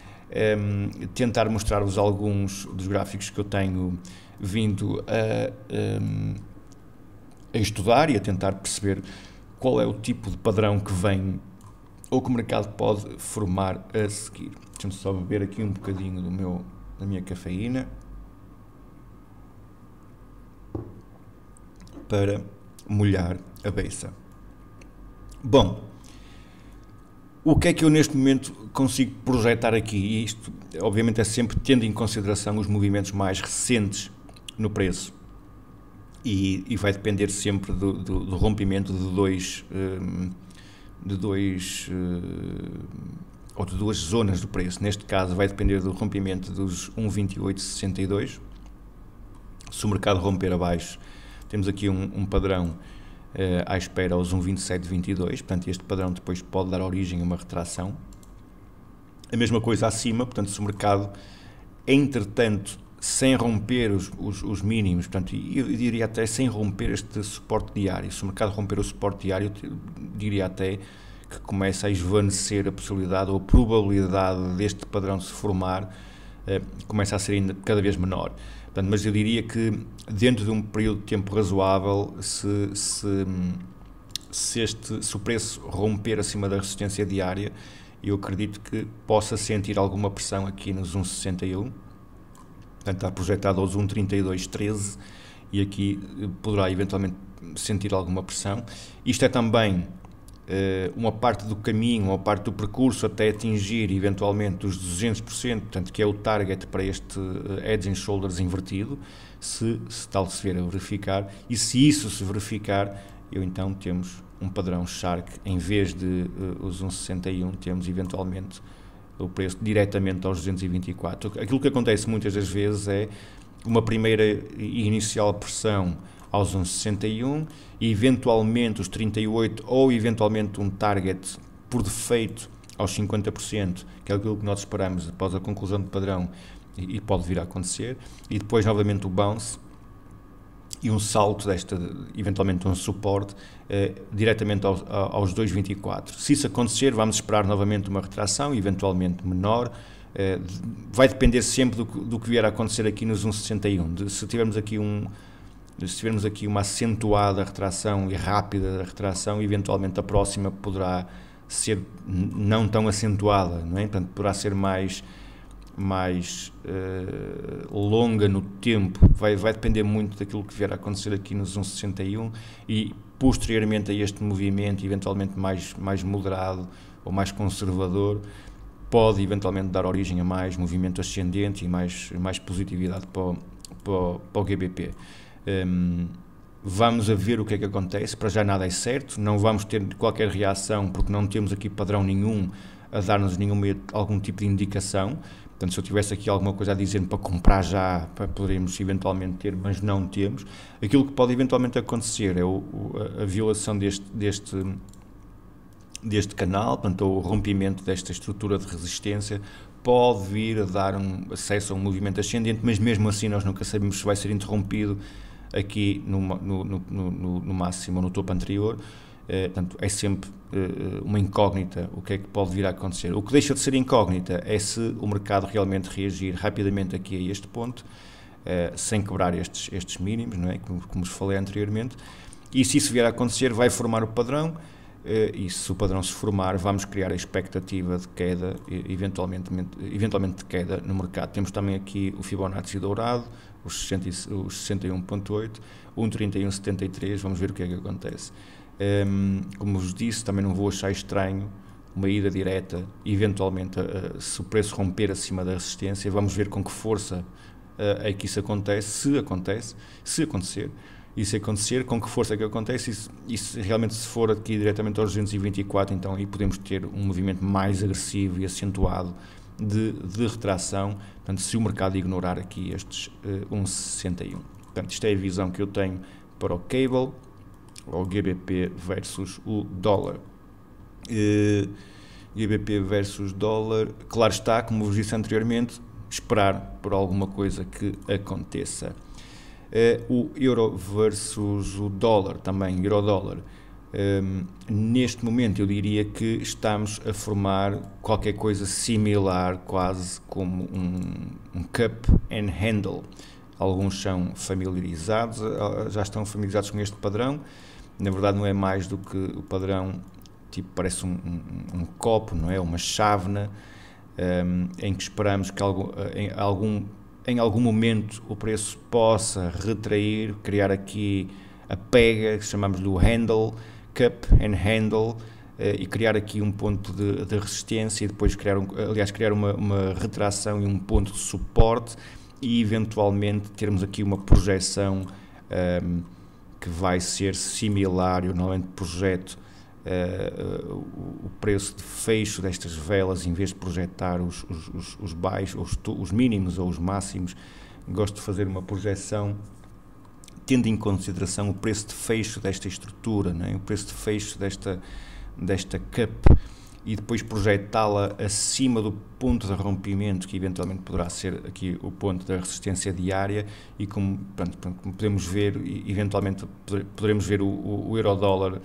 tentar mostrar-vos alguns dos gráficos que eu tenho vindo a estudar e a tentar perceber qual é o tipo de padrão que vem ou que o mercado pode formar a seguir. Deixa-me só beber aqui um bocadinho da minha cafeína para molhar a beiça. Bom, o que é que eu neste momento consigo projetar aqui? E isto, obviamente, é sempre tendo em consideração os movimentos mais recentes no preço. E vai depender sempre do rompimento de duas zonas do preço. Neste caso vai depender do rompimento dos 1,2862. Se o mercado romper abaixo, temos aqui um padrão à espera aos 1,2722, portanto este padrão depois pode dar origem a uma retração. A mesma coisa acima, portanto se o mercado, entretanto, sem romper os mínimos, portanto, eu diria até sem romper este suporte diário. Se o mercado romper o suporte diário, eu diria até que começa a esvanecer a possibilidade ou a probabilidade deste padrão se formar, começa a ser ainda cada vez menor. Portanto, mas eu diria que dentro de um período de tempo razoável, se o preço romper acima da resistência diária, eu acredito que possa sentir alguma pressão aqui nos 1,61. Portanto, está projetado aos 1,3213 e aqui poderá eventualmente sentir alguma pressão. Isto é também uma parte do caminho, uma parte do percurso até atingir eventualmente os 200%, portanto, que é o target para este Heads and Shoulders invertido, se tal se vier a verificar. E se isso se verificar, então temos um padrão Shark, em vez de os 1,61, temos eventualmente o preço diretamente aos 224. Aquilo que acontece muitas das vezes é uma primeira e inicial pressão aos 1,61 e eventualmente os 38 ou eventualmente um target por defeito aos 50%, que é aquilo que nós esperamos após a conclusão do padrão e pode vir a acontecer, e depois novamente o bounce e um salto eventualmente um suporte diretamente aos 2,24. Se isso acontecer, vamos esperar novamente uma retração, eventualmente menor. Vai depender sempre do que vier a acontecer aqui nos 1,61. Se tivermos aqui uma acentuada retração e rápida retração, eventualmente a próxima poderá ser não tão acentuada, não é? Portanto, poderá ser mais mais longa no tempo, vai depender muito daquilo que vier a acontecer aqui nos 1,61 e posteriormente a este movimento, eventualmente mais moderado ou mais conservador, pode eventualmente dar origem a mais movimento ascendente e mais positividade para o GBP. Vamos a ver o que é que acontece. Para já nada é certo, não vamos ter qualquer reação porque não temos aqui padrão nenhum a dar-nos algum tipo de indicação. Portanto, se eu tivesse aqui alguma coisa a dizer para comprar já, poderíamos eventualmente ter, mas não temos. Aquilo que pode eventualmente acontecer é a violação deste canal, portanto, o rompimento desta estrutura de resistência pode vir a dar acesso a um movimento ascendente, mas mesmo assim nós nunca sabemos se vai ser interrompido aqui no máximo ou no topo anterior. Portanto, é sempre uma incógnita o que é que pode vir a acontecer. O que deixa de ser incógnita é se o mercado realmente reagir rapidamente aqui a este ponto, sem quebrar estes mínimos, não é? Como vos falei anteriormente, e se isso vier a acontecer vai formar o padrão, e se o padrão se formar vamos criar a expectativa de queda, eventualmente de queda no mercado. Temos também aqui o Fibonacci dourado, os 61.8, 1,3173, vamos ver o que é que acontece. Como vos disse, também não vou achar estranho uma ida direta, eventualmente se o preço romper acima da resistência, vamos ver com que força é que isso acontece, se acontecer, e se acontecer, com que força é que acontece, e se realmente se for aqui diretamente aos 224, então aí podemos ter um movimento mais agressivo e acentuado de retração, portanto, se o mercado ignorar aqui estes 1,61. Portanto, isto é a visão que eu tenho para o cable, o GBP versus o dólar. GBP versus dólar, claro está, como vos disse anteriormente, esperar por alguma coisa que aconteça. O euro versus o dólar, também euro-dólar. Neste momento eu diria que estamos a formar qualquer coisa similar, quase como um cup and handle. Alguns são familiarizados, já estão familiarizados com este padrão. Na verdade não é mais do que o padrão, tipo, parece um copo, não é? Uma chávena, em que esperamos que em algum momento o preço possa retrair, criar aqui a pega, que chamamos do handle, cup and handle, e criar aqui um ponto de resistência e depois criar uma retração e um ponto de suporte e eventualmente termos aqui uma projeção que vai ser similar. Eu normalmente projeto o preço de fecho destas velas, em vez de projetar os baixos, os mínimos ou os máximos, gosto de fazer uma projeção tendo em consideração o preço de fecho desta estrutura, não é? O preço de fecho desta cup, e depois projetá-la acima do ponto de rompimento, que eventualmente poderá ser aqui o ponto da resistência diária, e como podemos ver, eventualmente poderemos ver o euro-dólar,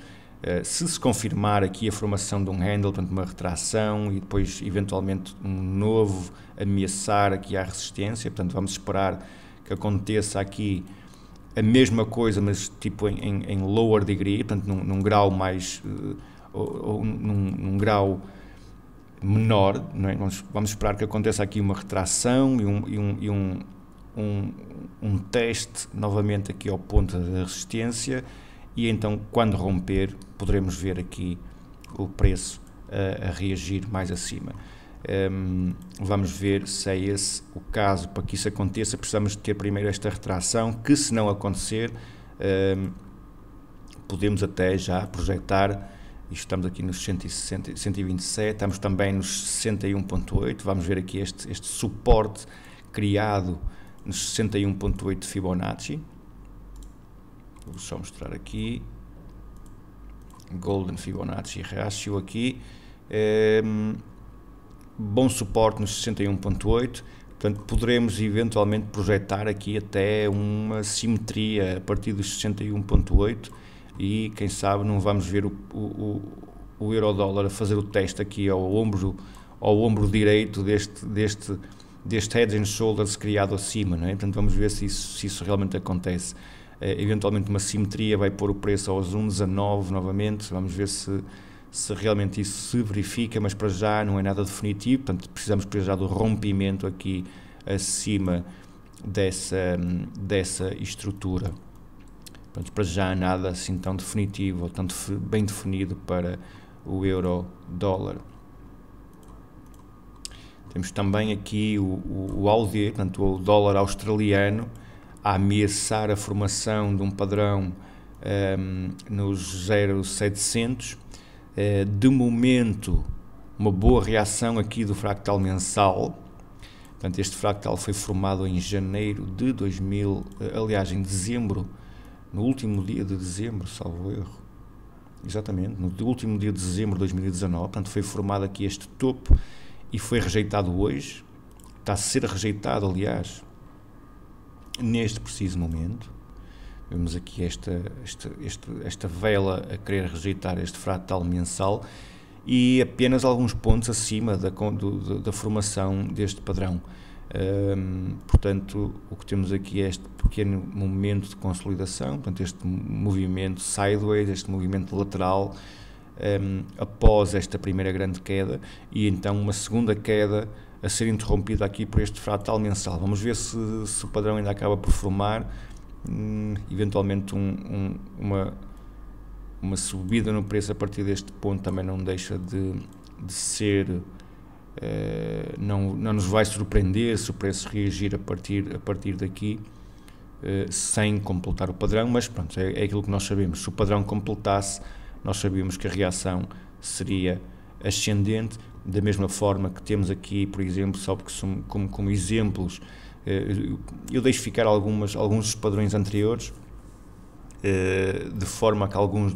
se confirmar aqui a formação de um handle, portanto uma retração, e depois eventualmente um novo ameaçar aqui à resistência. Portanto, vamos esperar que aconteça aqui a mesma coisa, mas tipo em lower degree, portanto num grau mais, ou num grau menor, não é? Vamos esperar que aconteça aqui uma retração e um teste novamente aqui ao ponto da resistência, e então quando romper poderemos ver aqui o preço a reagir mais acima. Vamos ver se é esse o caso. Para que isso aconteça, precisamos ter primeiro esta retração, que se não acontecer, podemos até já projetar, e estamos aqui nos 127, estamos também nos 61.8, vamos ver aqui este suporte criado nos 61.8 de Fibonacci. Vou só mostrar aqui, Golden Fibonacci Ratio aqui, bom suporte nos 61.8, portanto poderemos eventualmente projetar aqui até uma simetria a partir dos 61.8, e quem sabe não vamos ver o euro-dólar a fazer o teste aqui ao ombro direito deste Head and Shoulders criado acima, não é? Portanto vamos ver se isso realmente acontece. Eventualmente uma simetria vai pôr o preço aos 1,19 novamente. Vamos ver se se realmente isso se verifica, mas para já não é nada definitivo, portanto precisamos para já do rompimento aqui acima dessa estrutura. Portanto, para já nada assim tão definitivo, ou tanto bem definido para o euro-dólar. Temos também aqui o AUD, portanto o dólar australiano, a ameaçar a formação de um padrão nos 0,700. De momento, uma boa reação aqui do fractal mensal. Portanto, este fractal foi formado em janeiro de em dezembro, no último dia de dezembro, salvo erro. Exatamente, no último dia de dezembro de 2019. Portanto, foi formado aqui este topo e foi rejeitado hoje. Está a ser rejeitado, aliás, neste preciso momento. Vemos aqui esta vela a querer rejeitar este fractal mensal e apenas alguns pontos acima da formação deste padrão. Portanto, o que temos aqui é este pequeno momento de consolidação, portanto, este movimento sideways, este movimento lateral, após esta primeira grande queda, e então uma segunda queda a ser interrompida aqui por este fractal mensal. Vamos ver se o padrão ainda acaba por formar. Eventualmente uma subida no preço a partir deste ponto também não deixa de ser, não nos vai surpreender se o preço reagir a partir daqui, sem completar o padrão, mas pronto, é aquilo que nós sabemos. Se o padrão completasse, nós sabíamos que a reação seria ascendente, da mesma forma que temos aqui, por exemplo, só porque como exemplos, eu deixo ficar alguns dos padrões anteriores, de forma que alguns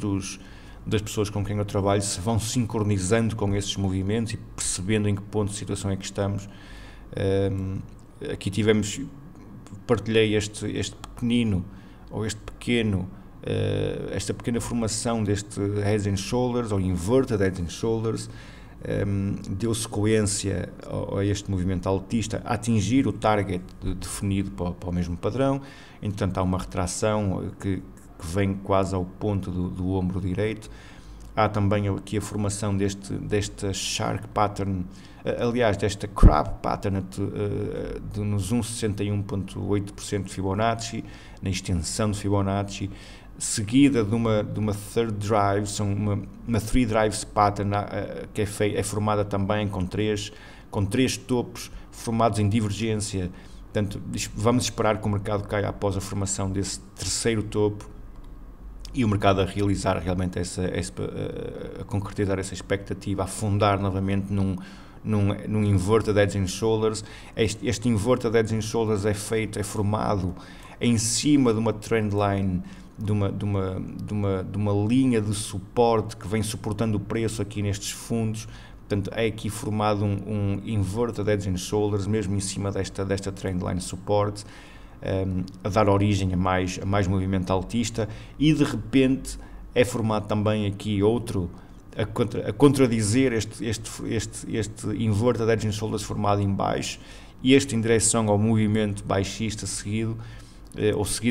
das pessoas com quem eu trabalho se vão sincronizando com esses movimentos e percebendo em que ponto de situação é que estamos. Aqui partilhei esta pequena formação deste Heads and Shoulders, ou Inverted Heads and Shoulders. Deu sequência a este movimento altista a atingir o target definido para o mesmo padrão. Entretanto, há uma retração que vem quase ao ponto do ombro direito. Há também aqui a formação desta Shark Pattern, aliás, desta Crab Pattern nos 161,8% de Fibonacci, na extensão de Fibonacci, seguida de uma third drive, uma three drives pattern que é formada também com três topos formados em divergência. Portanto, vamos esperar que o mercado caia após a formação desse terceiro topo e o mercado a realizar realmente a concretizar essa expectativa, a afundar novamente num Inverted Heads and Shoulders. Este Inverted Heads and Shoulders é formado em cima de uma trendline, de uma linha de suporte que vem suportando o preço aqui nestes fundos. Portanto, é aqui formado um Inverted Heads and Shoulders, mesmo em cima desta trendline suporte, a dar origem a mais movimento altista, e de repente é formado também aqui outro a contradizer este Inverted Heads and Shoulders formado em baixo, e este em direção ao movimento baixista seguido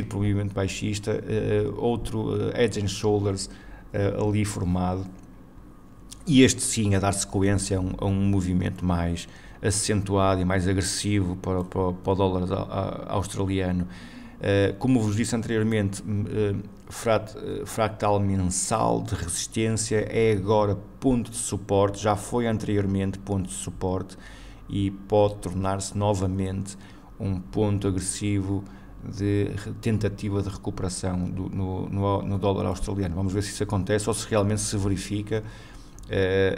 por um movimento baixista, outro Heads and Shoulders ali formado, e este sim a dar sequência a um movimento mais acentuado e mais agressivo para o dólar australiano. Como vos disse anteriormente, fractal mensal de resistência é agora ponto de suporte, já foi anteriormente ponto de suporte e pode tornar-se novamente um ponto agressivo de tentativa de recuperação no dólar australiano. Vamos ver se isso acontece ou se realmente se verifica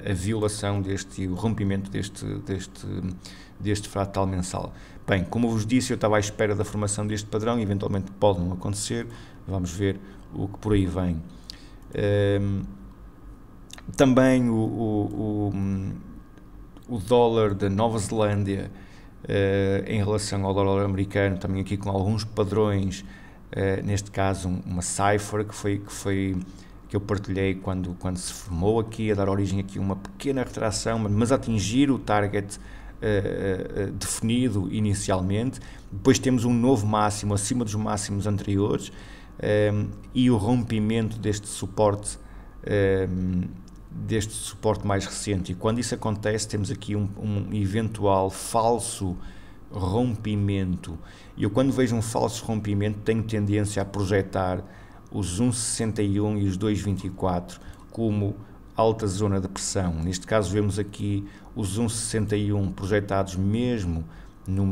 a violação o rompimento deste fractal mensal. Bem, como vos disse, eu estava à espera da formação deste padrão, eventualmente pode não acontecer, vamos ver o que por aí vem. Também o dólar da Nova Zelândia, em relação ao dólar americano, também aqui com alguns padrões, neste caso uma cipher que eu partilhei quando se formou aqui, a dar origem aqui a uma pequena retração, mas a atingir o target definido inicialmente. Depois temos um novo máximo acima dos máximos anteriores, e o rompimento deste suporte deste suporte mais recente, e quando isso acontece temos aqui um eventual falso rompimento. E eu, quando vejo um falso rompimento, tenho tendência a projetar os 1,61 e os 2,24 como alta zona de pressão. Neste caso vemos aqui os 1,61 projetados mesmo no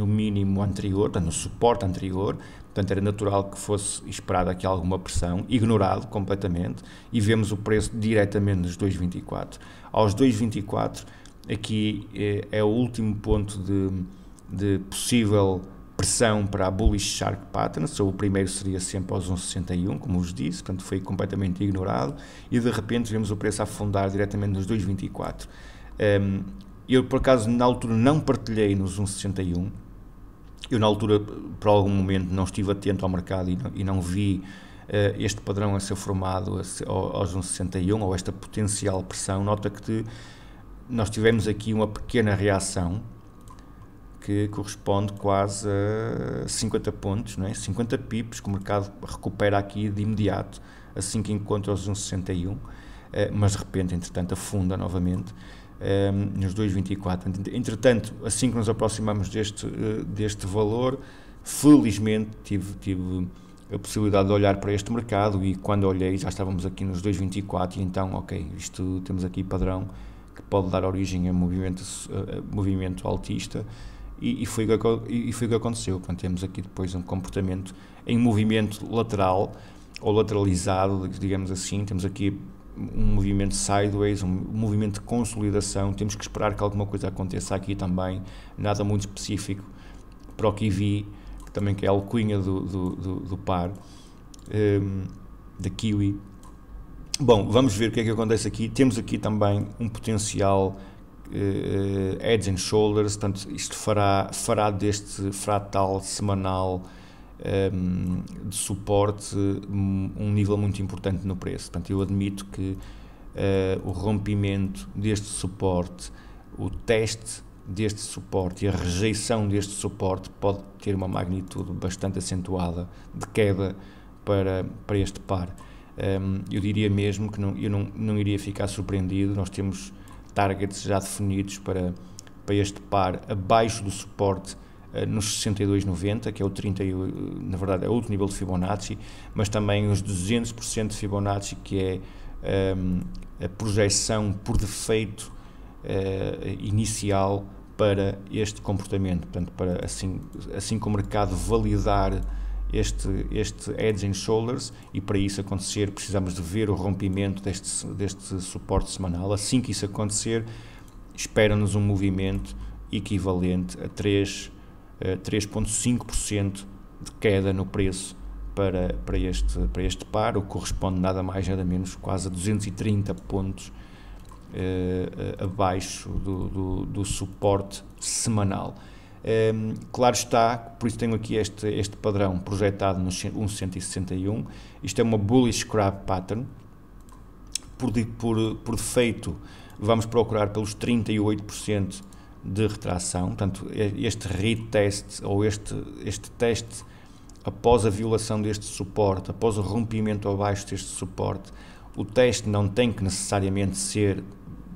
mínimo anterior, portanto, no suporte anterior. Portanto, era natural que fosse esperada aqui alguma pressão, ignorado completamente, e vemos o preço diretamente nos 2,24. Aos 2,24, aqui é o último ponto de possível pressão para a Bullish Shark Pattern. O primeiro seria sempre aos 1,61, como vos disse, portanto foi completamente ignorado, e de repente vemos o preço afundar diretamente nos 2,24. Eu, por acaso, na altura não partilhei nos 1,61. Eu, na altura, por algum momento, não estive atento ao mercado e não vi este padrão a ser formado aos 1,61, ou esta potencial pressão. Nota que nós tivemos aqui uma pequena reação que corresponde quase a 50 pontos, não é? 50 pips, que o mercado recupera aqui de imediato, assim que encontra os 1,61, mas de repente, entretanto, afunda novamente nos 2,24. Entretanto, assim que nos aproximamos deste valor, felizmente tive a possibilidade de olhar para este mercado, e quando olhei já estávamos aqui nos 2,24, e então, ok, temos aqui padrão que pode dar origem a movimento altista, e foi o que aconteceu. Portanto, temos aqui depois um comportamento em movimento lateral, ou lateralizado, digamos assim. Temos aqui um movimento sideways, um movimento de consolidação. Temos que esperar que alguma coisa aconteça aqui também, nada muito específico para o Kiwi, também que é a alcunha do par, da Kiwi. Bom, vamos ver o que é que acontece aqui. Temos aqui também um potencial heads and shoulders, portanto isto fará deste fratal semanal de suporte um nível muito importante no preço. Portanto, eu admito que o rompimento deste suporte, o teste deste suporte e a rejeição deste suporte pode ter uma magnitude bastante acentuada de queda para este par. Eu diria mesmo que eu não iria ficar surpreendido. Nós temos targets já definidos para este par abaixo do suporte nos 62,90, que é o 30, na verdade é outro nível de Fibonacci, mas também os 200% de Fibonacci, que é a projeção por defeito inicial para este comportamento. Portanto, para assim que o mercado validar este Heads and Shoulders, e para isso acontecer precisamos de ver o rompimento deste suporte semanal. Assim que isso acontecer, espera-nos um movimento equivalente a 3,5% de queda no preço para este par, o que corresponde nada mais nada menos quase a 230 pontos abaixo do suporte semanal. Claro está, por isso tenho aqui este padrão projetado no 1,161. Isto é uma bullish crab pattern. Por defeito, vamos procurar pelos 38% de retração. Portanto, este retest, ou este teste após a violação deste suporte, após o rompimento abaixo deste suporte, o teste não tem que necessariamente ser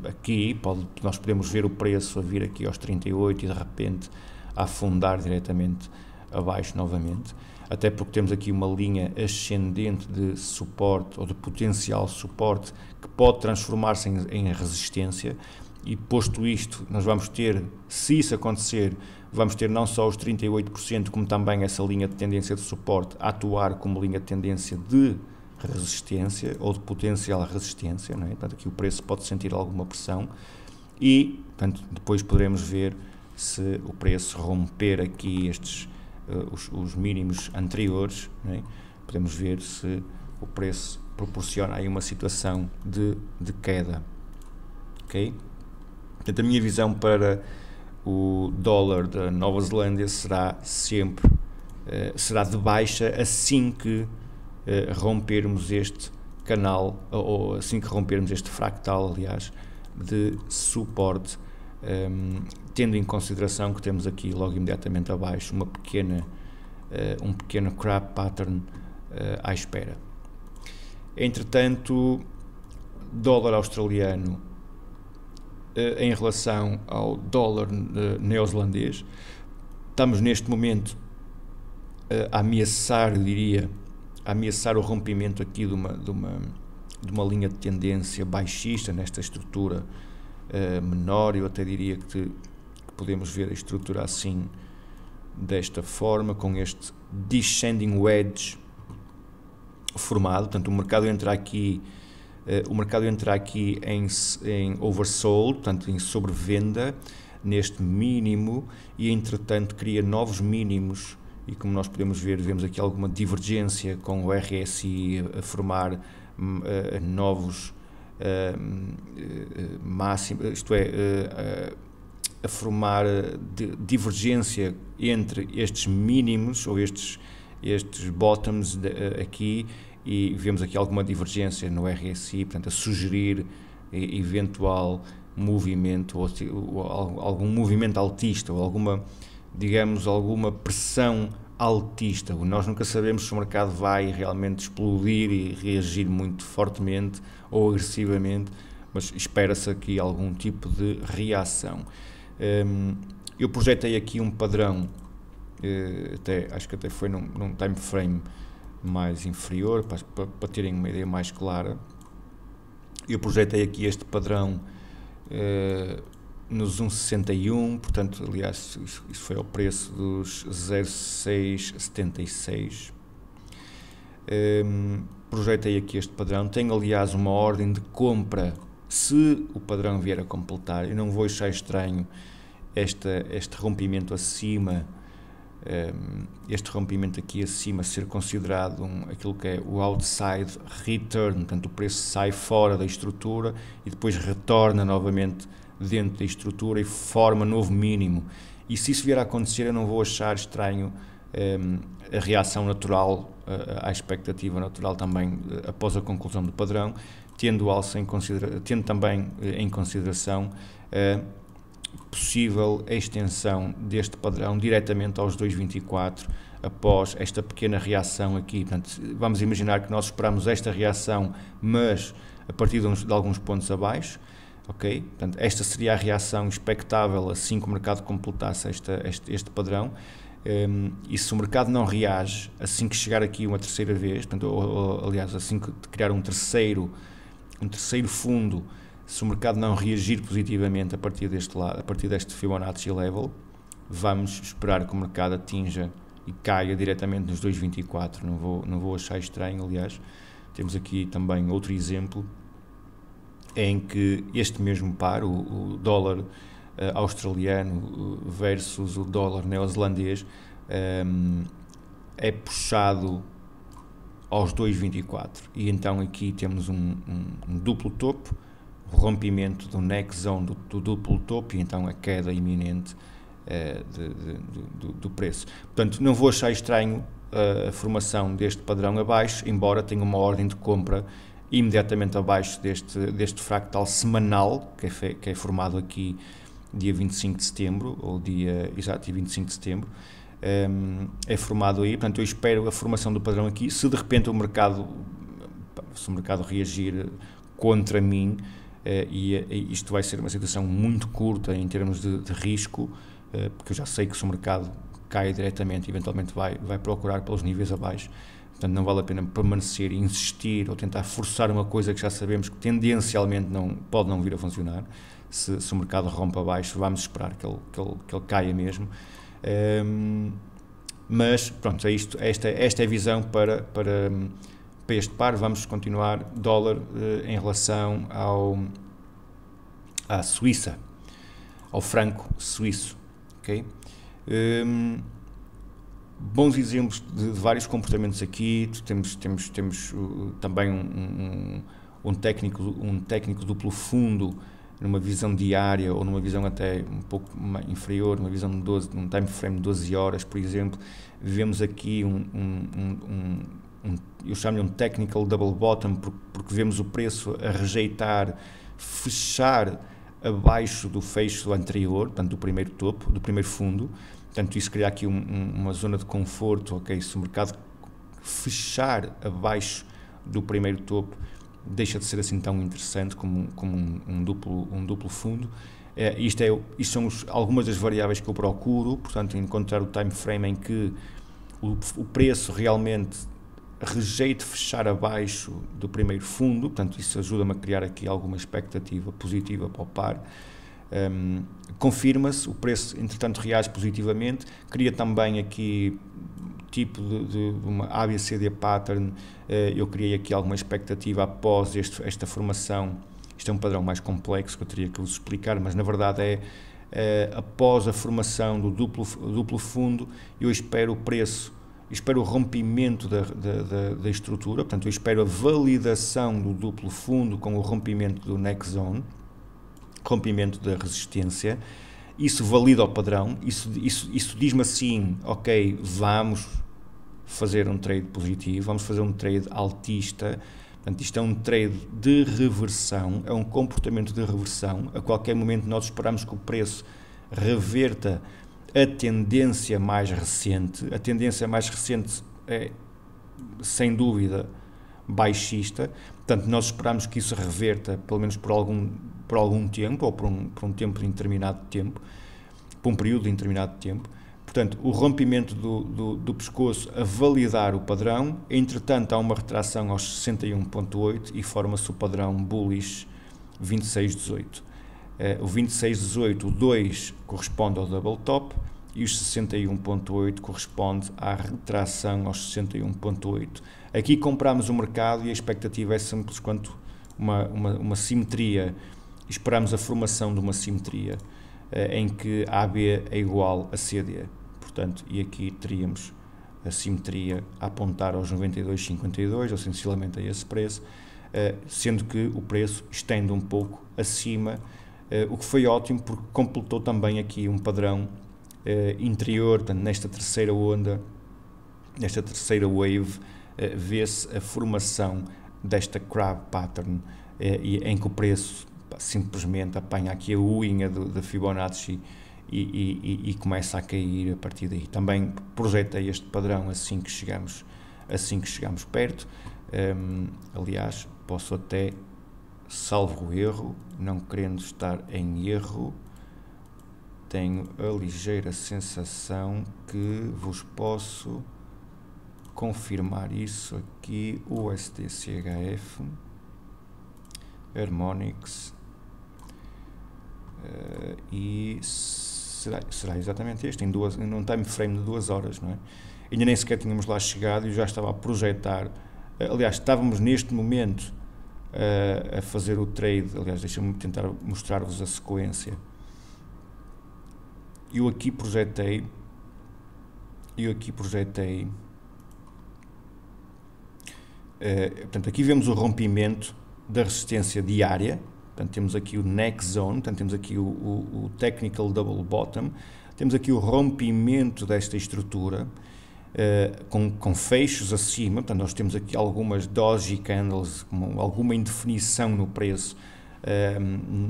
aqui. Nós podemos ver o preço a vir aqui aos 38 e de repente a afundar diretamente abaixo novamente, até porque temos aqui uma linha ascendente de suporte, ou de potencial suporte, que pode transformar-se em resistência. E posto isto, nós vamos ter, se isso acontecer, vamos ter não só os 38%, como também essa linha de tendência de suporte a atuar como linha de tendência de resistência, ou de potencial resistência, não é? Portanto, aqui o preço pode sentir alguma pressão, e portanto, depois poderemos ver se o preço romper aqui os mínimos anteriores, não é? Podemos ver se o preço proporciona aí uma situação de queda. Ok? Portanto, a minha visão para o dólar da Nova Zelândia será sempre de baixa assim que rompermos este canal, ou assim que rompermos este fractal, aliás, de suporte, tendo em consideração que temos aqui logo imediatamente abaixo um pequeno crab pattern à espera. Entretanto, dólar australiano em relação ao dólar neozelandês. Estamos neste momento a ameaçar, eu diria, o rompimento aqui de uma linha de tendência baixista nesta estrutura menor. Eu até diria que podemos ver a estrutura assim, desta forma, com este descending wedge formado. Portanto, o mercado entra aqui em oversold, portanto em sobrevenda, neste mínimo, e entretanto cria novos mínimos, e como nós podemos ver, vemos aqui alguma divergência com o RSI a formar novos máximos, isto é, a formar divergência entre estes mínimos ou estes bottoms aqui, e vemos aqui alguma divergência no RSI, portanto a sugerir eventual movimento ou algum movimento altista, ou alguma pressão altista. Nós nunca sabemos se o mercado vai realmente explodir e reagir muito fortemente ou agressivamente, mas espera-se aqui algum tipo de reação. Eu projetei aqui um padrão, acho que até foi num time frame mais inferior, para terem uma ideia mais clara. Eu projetei aqui este padrão nos 1,61, portanto, aliás, isso foi ao preço dos 0,676. Projetei aqui este padrão, tenho aliás uma ordem de compra se o padrão vier a completar. Eu não vou achar estranho este rompimento acima, este rompimento aqui acima ser considerado aquilo que é o outside return, portanto o preço sai fora da estrutura e depois retorna novamente dentro da estrutura e forma novo mínimo. E se isso vier a acontecer, eu não vou achar estranho a reação natural, a expectativa natural também após a conclusão do padrão, tendo também em consideração possível extensão deste padrão diretamente aos 2,24 após esta pequena reação aqui. Portanto, vamos imaginar que nós esperamos esta reação, mas a partir de alguns pontos abaixo, ok? Portanto, esta seria a reação expectável assim que o mercado completasse este padrão. E se o mercado não reage assim que chegar aqui uma terceira vez, portanto, aliás, assim que criar um terceiro fundo, se o mercado não reagir positivamente a partir deste Fibonacci level, vamos esperar que o mercado atinja e caia diretamente nos 2,24. Não vou achar estranho. Aliás, temos aqui também outro exemplo em que este mesmo par, o dólar australiano versus o dólar neozelandês, é puxado aos 2,24, e então aqui temos um duplo topo, rompimento do next zone do duplo topo, e então a queda iminente do preço. Portanto, não vou achar estranho a formação deste padrão abaixo, embora tenha uma ordem de compra imediatamente abaixo deste fractal semanal, que é formado aqui dia 25 de setembro, ou dia 25 de setembro, é formado aí. Portanto, eu espero a formação do padrão aqui. Se de repente o mercado reagir contra mim, e isto vai ser uma situação muito curta em termos de risco, porque eu já sei que se o mercado cai diretamente, eventualmente vai procurar pelos níveis abaixo. Portanto, não vale a pena permanecer e insistir ou tentar forçar uma coisa que já sabemos que tendencialmente pode não vir a funcionar. Se o mercado rompe abaixo, vamos esperar que ele caia mesmo. Mas pronto, é isto. Esta é a visão para este par. Vamos continuar dólar em relação à Suíça, ao franco suíço, ok? Bons exemplos de vários comportamentos aqui. Temos também um técnico duplo fundo numa visão diária, ou numa visão até um pouco inferior, numa visão num time frame de 12 horas, por exemplo. Vemos aqui eu chamo-lhe um technical double bottom, porque vemos o preço a rejeitar, fechar abaixo do fecho anterior, portanto do primeiro topo, do primeiro fundo. Portanto, isso cria aqui uma zona de conforto, ok? Se o mercado fechar abaixo do primeiro topo, deixa de ser assim tão interessante como um duplo fundo. Isto são algumas das variáveis que eu procuro, portanto, encontrar o time frame em que o preço realmente rejeite fechar abaixo do primeiro fundo, portanto, isso ajuda-me a criar aqui alguma expectativa positiva para o par. Confirma-se, o preço, entretanto, reage positivamente, cria também aqui tipo de uma ABCD pattern. Eu criei aqui alguma expectativa após esta formação. Isto é um padrão mais complexo que eu teria que vos explicar, mas na verdade após a formação do duplo fundo, eu espero o preço, espero o rompimento da estrutura, portanto eu espero a validação do duplo fundo com o rompimento do next zone, rompimento da resistência. Isso valida o padrão, isso diz-me assim, ok, vamos fazer um trade positivo, vamos fazer um trade altista. Portanto, isto é um trade de reversão, é um comportamento de reversão. A qualquer momento nós esperamos que o preço reverta a tendência mais recente. A tendência mais recente é, sem dúvida, baixista. Portanto, nós esperamos que isso reverta, pelo menos por algum tempo, ou por um tempo indeterminado de tempo, por um período indeterminado de tempo. Portanto, o rompimento do pescoço a validar o padrão, entretanto há uma retração aos 61.8 e forma-se o padrão bullish 26.18. O 26.18, o 2 corresponde ao double top e os 61.8 corresponde à retração aos 61.8. Aqui compramos o mercado e a expectativa é simples quanto uma simetria, esperamos a formação de uma simetria em que AB é igual a CD. Portanto, e aqui teríamos a simetria a apontar aos 92,52, ou sensivelmente a esse preço, sendo que o preço estende um pouco acima, o que foi ótimo porque completou também aqui um padrão interior. Portanto, nesta terceira onda, nesta terceira wave, vê-se a formação desta crab pattern, em que o preço simplesmente apanha aqui a unha da Fibonacci e começa a cair a partir daí. Também projetei este padrão assim que chegamos perto. Aliás, posso até, salvo o erro, não querendo estar em erro, tenho a ligeira sensação que vos posso confirmar isso aqui. O USD-CHF Harmonics e será exatamente este, num time frame de 2 horas, não é? Ainda nem sequer tínhamos lá chegado e eu já estava a projetar. Aliás, estávamos neste momento a fazer o trade. Aliás, deixa-me tentar mostrar-vos a sequência. Eu aqui projetei portanto, aqui vemos o rompimento da resistência diária. Portanto, temos aqui o next zone, portanto, temos aqui o technical double bottom, temos aqui o rompimento desta estrutura com fechos acima. Portanto, nós temos aqui algumas doji candles, alguma indefinição no preço.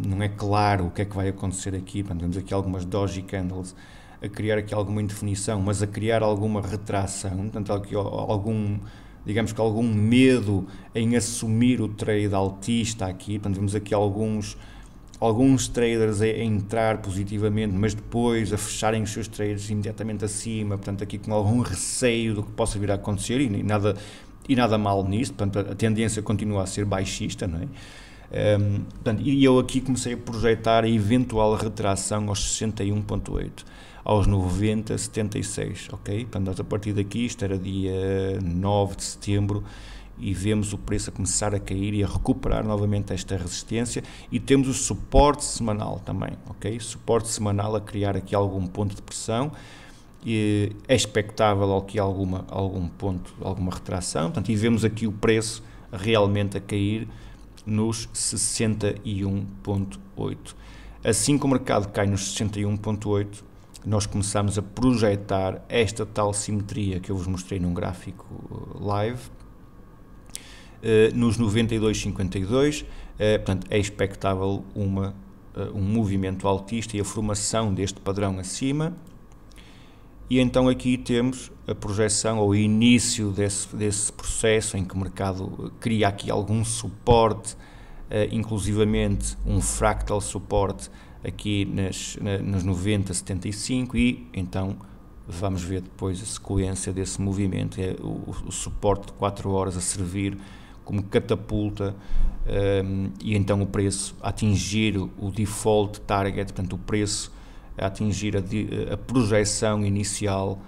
Não é claro o que é que vai acontecer aqui. Portanto, temos aqui algumas doji candles a criar aqui alguma indefinição, mas a criar alguma retração. Portanto, aqui digamos que algum medo em assumir o trade altista aqui. Portanto, vemos aqui alguns traders a entrar positivamente, mas depois a fecharem os seus trades imediatamente acima, portanto aqui com algum receio do que possa vir a acontecer e nada mal nisso. Portanto, a tendência continua a ser baixista, não é? Portanto, e eu aqui comecei a projetar a eventual retração aos 61.8, aos 90,76, ok? Portanto, a partir daqui, isto era dia 9 de setembro, e vemos o preço a começar a cair e a recuperar novamente esta resistência, e temos o suporte semanal também, ok? Suporte semanal a criar aqui algum ponto de pressão, e é expectável aqui algum ponto, alguma retração, portanto, e vemos aqui o preço realmente a cair nos 61.8. Assim que o mercado cai nos 61.8, nós começamos a projetar esta tal simetria que eu vos mostrei num gráfico live, nos 92,52, portanto é expectável um movimento altista e a formação deste padrão acima, E então aqui temos a projeção ou o início desse processo em que o mercado cria aqui algum suporte, inclusivamente um fractal suporte aqui nos 90, 75, e então vamos ver depois a sequência desse movimento, o suporte de 4 horas a servir como catapulta, e então o preço a atingir o default target, portanto o preço a atingir a projeção inicial,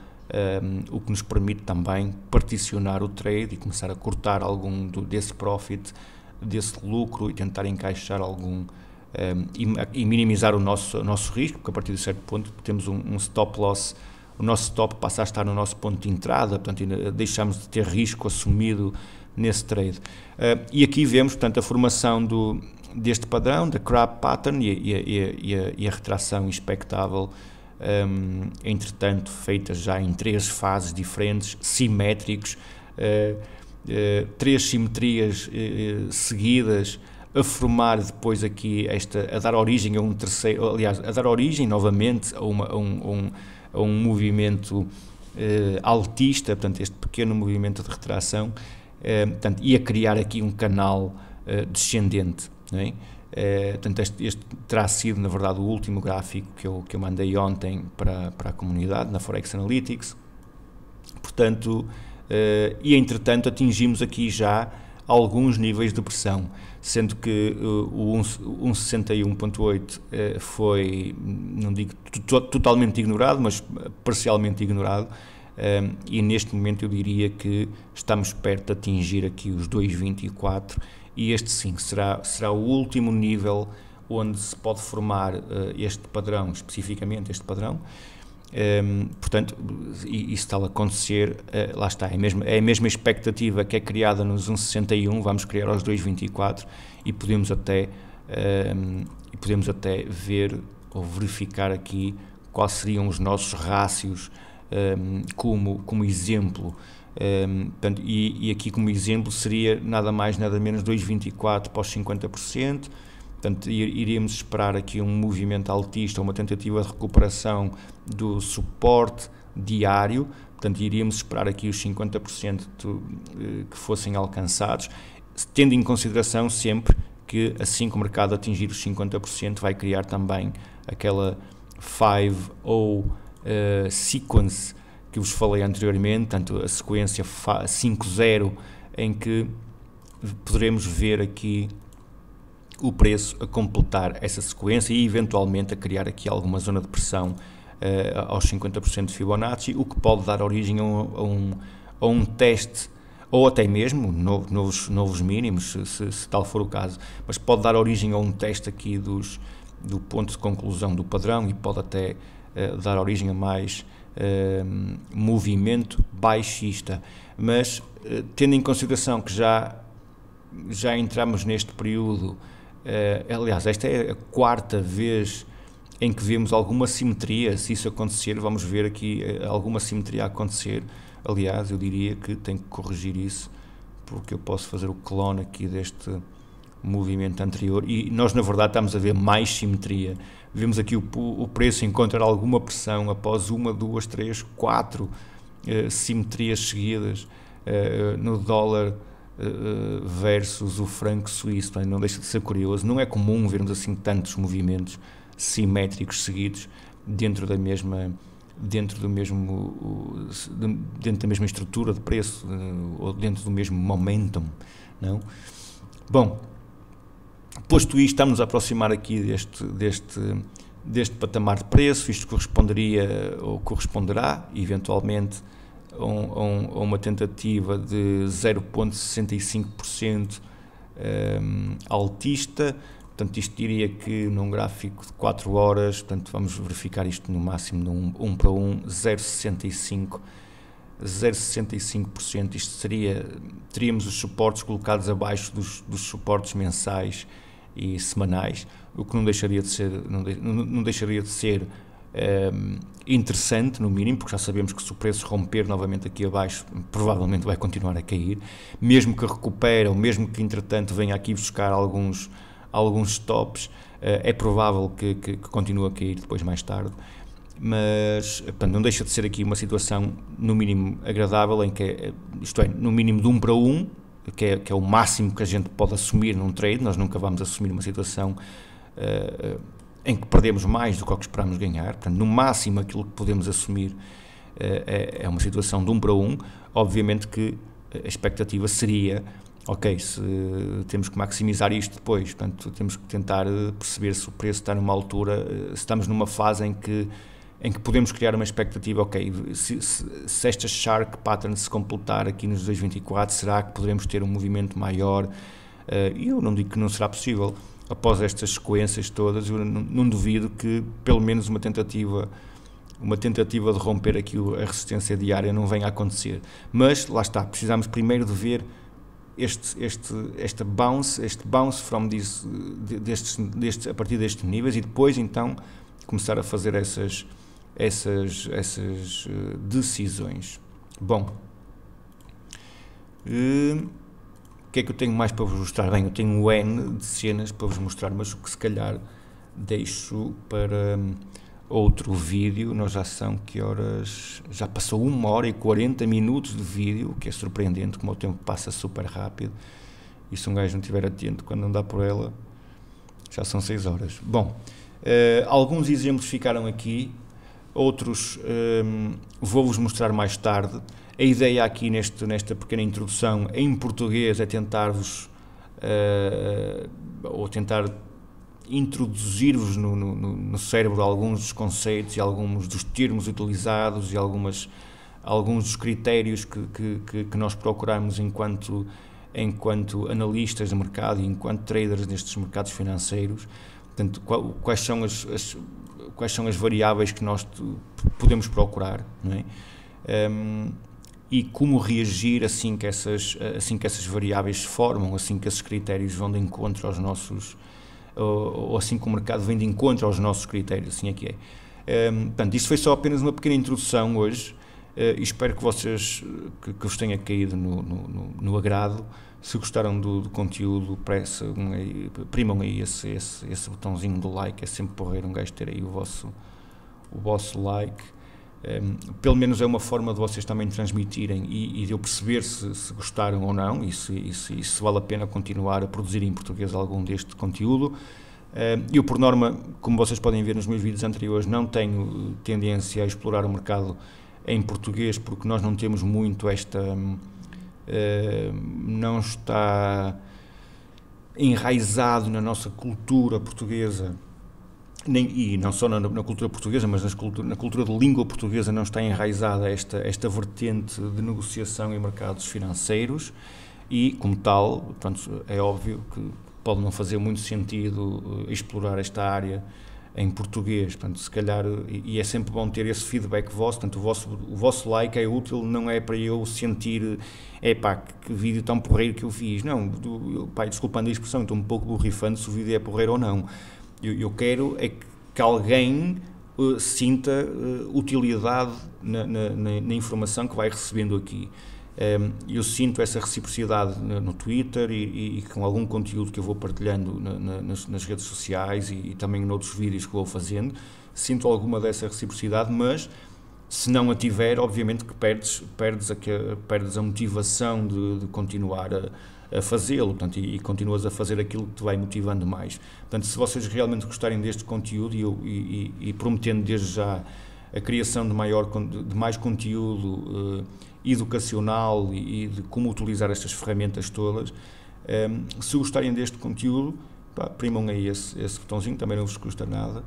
o que nos permite também particionar o trade e começar a cortar algum desse profit, desse lucro, e tentar encaixar algum e minimizar o nosso risco, porque a partir de certo ponto temos um stop loss, o nosso stop passa a estar no nosso ponto de entrada, portanto deixamos de ter risco assumido nesse trade. E aqui vemos, portanto, a formação deste padrão, da crab pattern, e a retração expectável, entretanto feitas já em 3 fases diferentes, simétricos, 3 simetrias seguidas, a formar depois aqui a dar origem a um terceiro, aliás, a dar origem novamente a um movimento altista, portanto este pequeno movimento de retração, portanto, e a criar aqui um canal descendente, não é? Portanto, este terá sido, na verdade, o último gráfico que eu mandei ontem para a comunidade, na Forex Analytics. Portanto, e entretanto atingimos aqui já alguns níveis de pressão, sendo que o 1,61.8 foi, não digo totalmente ignorado, mas parcialmente ignorado, e neste momento eu diria que estamos perto de atingir aqui os 2,24, e este sim será o último nível onde se pode formar este padrão, especificamente este padrão. Portanto, e se tal acontecer, lá está, é a mesma expectativa que é criada nos 1,61, vamos criar aos 2,24, e podemos até ver ou verificar aqui quais seriam os nossos rácios como exemplo. Portanto, e aqui como exemplo seria nada mais nada menos 2,24 para os 50%. Portanto, iríamos esperar aqui um movimento altista, uma tentativa de recuperação do suporte diário. Portanto, iríamos esperar aqui os 50% que fossem alcançados, tendo em consideração sempre que assim que o mercado atingir os 50% vai criar também aquela 5 ou sequence que vos falei anteriormente, tanto a sequência 5-0, em que poderemos ver aqui o preço a completar essa sequência e eventualmente a criar aqui alguma zona de pressão aos 50% de Fibonacci, o que pode dar origem a um teste, ou até mesmo novos mínimos, se tal for o caso, mas pode dar origem a um teste aqui do ponto de conclusão do padrão, e pode até dar origem a mais movimento baixista. Mas tendo em consideração que já entramos neste período, aliás, esta é a 4ª vez em que vemos alguma simetria. Se isso acontecer, vamos ver aqui alguma simetria a acontecer. Aliás, eu diria que tenho que corrigir isso, porque eu posso fazer o clone aqui deste movimento anterior, e nós na verdade estamos a ver mais simetria. Vemos aqui o preço encontrar alguma pressão após 1, 2, 3, 4 simetrias seguidas no dólar versus o franco suíço. Não deixa de ser curioso, não é comum vermos assim tantos movimentos simétricos seguidos dentro da mesma estrutura de preço, ou dentro do mesmo momentum, não? Bom, posto isto, estamos a aproximar aqui deste patamar de preço. Isto corresponderia ou corresponderá eventualmente a uma tentativa de 0,65% altista. Portanto, isto diria que num gráfico de 4 horas, portanto, vamos verificar isto no máximo num 1 para 1, 0,65%. Isto teríamos os suportes colocados abaixo dos suportes mensais e semanais, o que não deixaria de ser interessante, no mínimo, porque já sabemos que se o preço romper novamente aqui abaixo, provavelmente vai continuar a cair, mesmo que recupere, ou mesmo que entretanto venha aqui buscar alguns stops, é provável que continue a cair depois mais tarde. mas portanto, não deixa de ser aqui uma situação no mínimo agradável, em que isto é, no mínimo de 1 para 1, que é o máximo que a gente pode assumir num trade. Nós nunca vamos assumir uma situação em que perdemos mais do que o que esperamos ganhar. Portanto, no máximo aquilo que podemos assumir é uma situação de 1 para 1. Obviamente que a expectativa seria, ok, se temos que maximizar isto depois, portanto temos que tentar perceber se o preço está numa altura, se estamos numa fase em que podemos criar uma expectativa, ok, se esta Shark Pattern se completar aqui nos 2.24, será que poderemos ter um movimento maior? Eu não digo que não será possível, após estas sequências todas, eu não duvido que pelo menos uma tentativa de romper aqui a resistência diária não venha a acontecer, mas lá está, precisamos primeiro de ver este bounce from a partir destes níveis, e depois então começar a fazer essas decisões. Bom, o que é que eu tenho mais para vos mostrar? Bem, eu tenho um N de cenas para vos mostrar, mas o que se calhar deixo para outro vídeo. Nós já são que horas? Já passou 1 hora e 40 minutos de vídeo, o que é surpreendente, como o tempo passa super rápido, e se um gajo não estiver atento quando andar por ela, já são 6 horas. Bom, alguns exemplos ficaram aqui, outros vou-vos mostrar mais tarde. A ideia aqui nesta pequena introdução em português é tentar-vos ou tentar introduzir-vos no cérebro alguns dos conceitos e alguns dos termos utilizados e alguns dos critérios que nós procuramos enquanto analistas de mercado e enquanto traders nestes mercados financeiros. Portanto, quais são as variáveis que nós podemos procurar, não é? E como reagir assim que essas variáveis se formam, assim que esses critérios vão de encontro aos nossos, ou assim que o mercado vem de encontro aos nossos critérios, assim é que é. Portanto, isto foi só apenas uma pequena introdução hoje, e espero que vocês, que vos tenha caído no agrado. Se gostaram do conteúdo, primam aí esse botãozinho do like, é sempre porreiro um gajo ter aí o vosso like. Pelo menos é uma forma de vocês também transmitirem e de eu perceber se gostaram ou não, e se vale a pena continuar a produzir em português algum deste conteúdo. Eu, por norma, como vocês podem ver nos meus vídeos anteriores, não tenho tendência a explorar o mercado em português, porque nós não temos muito não está enraizado na nossa cultura portuguesa, e não só na cultura portuguesa, mas na cultura de língua portuguesa não está enraizada esta vertente de negociação em mercados financeiros, e como tal, portanto, é óbvio que pode não fazer muito sentido explorar esta área em português. Portanto, se calhar, e é sempre bom ter esse feedback vosso. Portanto, o vosso like é útil, não é para eu sentir, que vídeo tão porreiro que eu fiz, não, desculpando a expressão, estou um pouco borrifando se o vídeo é porreiro ou não. Eu quero é que alguém sinta utilidade na informação que vai recebendo aqui. Eu sinto essa reciprocidade no Twitter e com algum conteúdo que eu vou partilhando nas redes sociais e também noutros vídeos que vou fazendo. Sinto alguma dessa reciprocidade, mas se não a tiver, obviamente que perdes a motivação de continuar a fazê-lo, portanto, e continuas a fazer aquilo que te vai motivando mais. Portanto, se vocês realmente gostarem deste conteúdo, e prometendo desde já a criação de mais conteúdo educacional e de como utilizar estas ferramentas todas, se gostarem deste conteúdo, primam aí esse botãozinho, também não vos custa nada,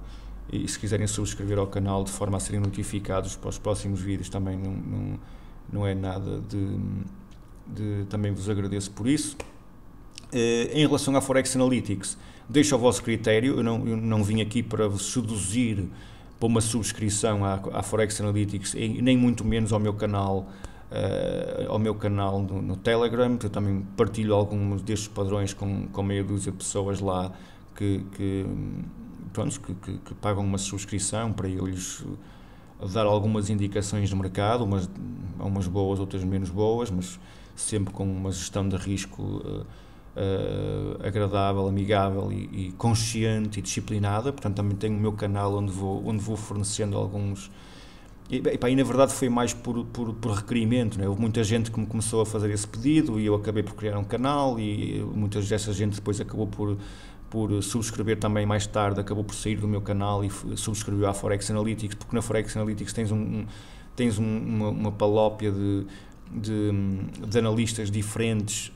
e se quiserem subscrever ao canal de forma a serem notificados para os próximos vídeos, também não é nada também vos agradeço por isso. Em relação à Forex Analytics, deixo ao vosso critério. Eu não vim aqui para vos seduzir para uma subscrição à Forex Analytics, nem muito menos ao meu canal no Telegram. Eu também partilho alguns destes padrões com meia dúzia de pessoas lá que pagam uma subscrição para eu lhes dar algumas indicações de mercado, umas boas, outras menos boas, mas sempre com uma gestão de risco agradável, amigável e consciente e disciplinada. Portanto, também tenho o meu canal onde vou fornecendo alguns... E na verdade foi mais por requerimento, né? Houve muita gente que me começou a fazer esse pedido e eu acabei por criar um canal, e muita dessa gente depois acabou por subscrever também mais tarde, acabou por sair do meu canal e subscreveu à Forex Analytics, porque na Forex Analytics tens uma palópia de analistas diferentes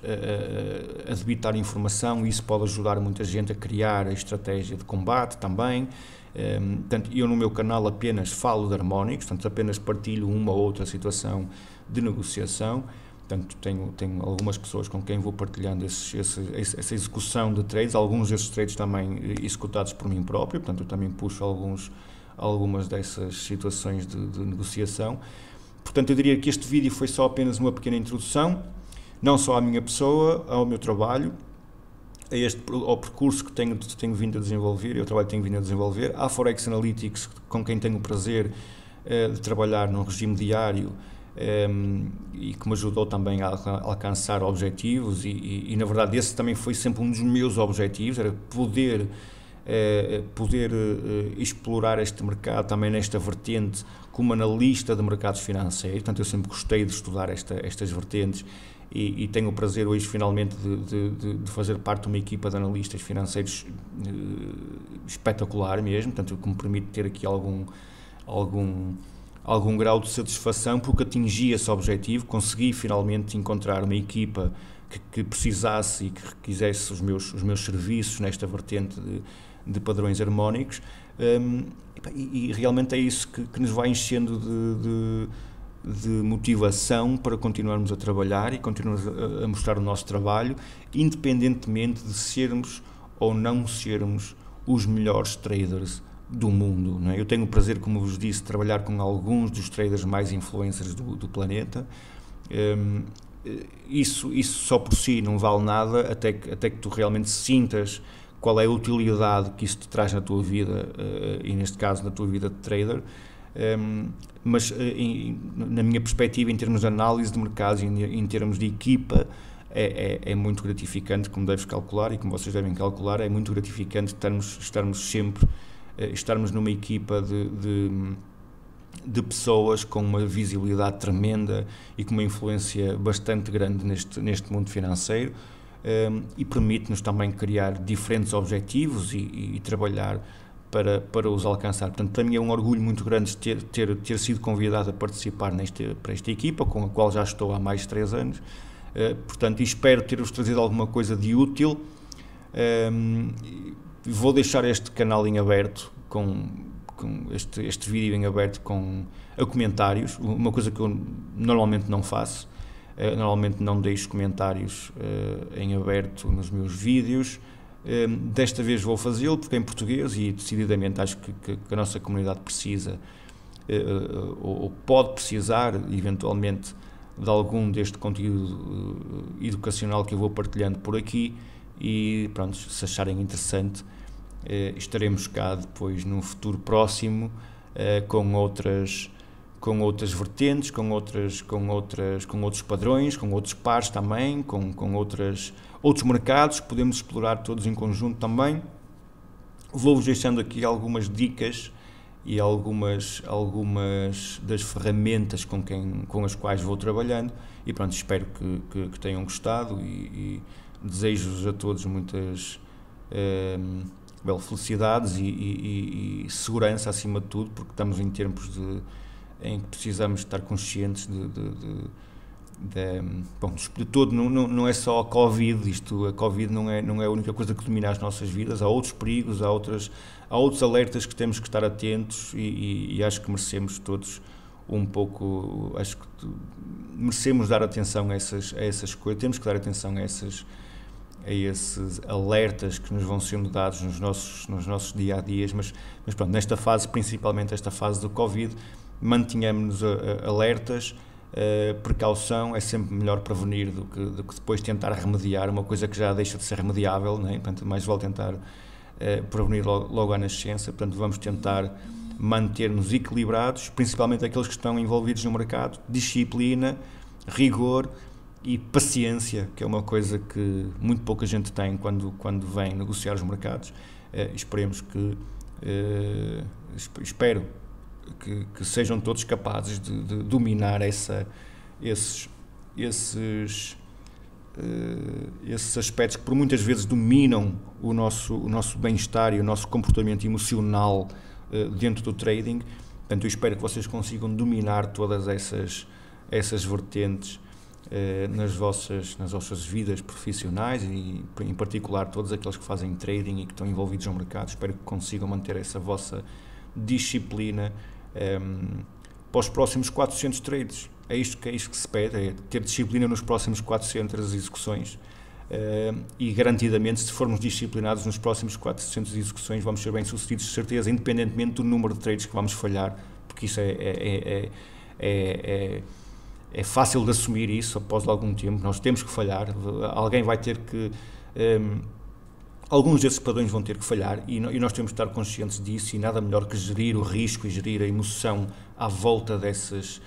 a debitar informação, e isso pode ajudar muita gente a criar a estratégia de combate também. Portanto, eu no meu canal apenas falo de harmónicos, portanto, apenas partilho uma ou outra situação de negociação. Portanto, tenho algumas pessoas com quem vou partilhando essa execução de trades, alguns desses trades também executados por mim próprio, portanto, eu também puxo algumas dessas situações de negociação. Portanto, eu diria que este vídeo foi só apenas uma pequena introdução, não só à minha pessoa, ao meu trabalho, ao percurso que tenho vindo a desenvolver, e ao trabalho que tenho vindo a desenvolver, à Forex Analytics, com quem tenho o prazer de trabalhar num regime diário, e que me ajudou também a alcançar objetivos, e na verdade esse também foi sempre um dos meus objetivos, era poder explorar este mercado também nesta vertente como analista de mercados financeiros. Portanto, eu sempre gostei de estudar estas vertentes, e tenho o prazer hoje finalmente de fazer parte de uma equipa de analistas financeiros espetacular mesmo, portanto, que me permite ter aqui algum grau de satisfação, porque atingi esse objetivo, consegui finalmente encontrar uma equipa que precisasse e que quisesse os meus serviços nesta vertente de padrões harmónicos, e realmente é isso que nos vai enchendo de motivação para continuarmos a trabalhar e continuarmos a mostrar o nosso trabalho, independentemente de sermos ou não sermos os melhores traders do mundo, não é? Eu tenho o prazer, como vos disse, de trabalhar com alguns dos traders mais influencers do planeta. Isso só por si não vale nada, até que tu realmente sintas qual é a utilidade que isso te traz na tua vida, e neste caso na tua vida de trader. Mas na minha perspectiva, em termos de análise de mercados e em termos de equipa, é muito gratificante, como deves calcular e como vocês devem calcular, é muito gratificante estarmos numa equipa de pessoas com uma visibilidade tremenda e com uma influência bastante grande neste mundo financeiro, e permite-nos também criar diferentes objetivos e trabalhar para os alcançar. Portanto, para mim é um orgulho muito grande ter sido convidado a participar para esta equipa, com a qual já estou há mais de 3 anos. Portanto, espero ter-vos trazido alguma coisa de útil. Vou deixar este canal em aberto, com este vídeo em aberto a comentários, uma coisa que eu normalmente não faço. Normalmente não deixo comentários em aberto nos meus vídeos. Desta vez vou fazê-lo porque é em português e decididamente acho que a nossa comunidade precisa, ou pode precisar eventualmente, de algum deste conteúdo educacional que eu vou partilhando por aqui. E pronto, se acharem interessante, estaremos cá depois num futuro próximo, com outras vertentes, com outros padrões, com outros pares também, com outros mercados que podemos explorar todos em conjunto também. Vou-vos deixando aqui algumas dicas e algumas das ferramentas com as quais vou trabalhando, e pronto, espero que tenham gostado, e desejo-vos a todos muitas felicidades e segurança acima de tudo, porque estamos em tempos em que precisamos estar conscientes de todo. Não é só a Covid, a Covid não é a única coisa que domina as nossas vidas, há outros perigos, há outros alertas que temos que estar atentos, e acho que merecemos todos um pouco, acho que merecemos dar atenção a essas coisas, temos que dar atenção a esses alertas que nos vão sendo dados nos nossos dia-a-dias, mas pronto, nesta fase, principalmente esta fase do Covid, mantenhamos-nos alertas. Precaução, é sempre melhor prevenir do que depois tentar remediar uma coisa que já deixa de ser remediável, não é? Portanto, mais vale tentar prevenir logo à nascença. Portanto, vamos tentar manter-nos equilibrados, principalmente aqueles que estão envolvidos no mercado, disciplina, rigor e paciência, que é uma coisa que muito pouca gente tem quando vem negociar os mercados. Esperemos que, espero que sejam todos capazes de dominar esses aspectos que por muitas vezes dominam o nosso bem-estar e o nosso comportamento emocional dentro do trading. Portanto, eu espero que vocês consigam dominar todas essas vertentes nas vossas vidas profissionais e, em particular, todos aqueles que fazem trading e que estão envolvidos no mercado. Espero que consigam manter essa vossa disciplina para os próximos 400 trades. É isto que se pede, é ter disciplina nos próximos 400 execuções e, garantidamente, se formos disciplinados nos próximos 400 execuções, vamos ser bem-sucedidos, de certeza, independentemente do número de trades que vamos falhar, porque isso é fácil de assumir isso após algum tempo. Nós temos que falhar, alguém vai ter que... alguns desses padrões vão ter que falhar e nós temos de estar conscientes disso, e nada melhor que gerir o risco e gerir a emoção à volta dessas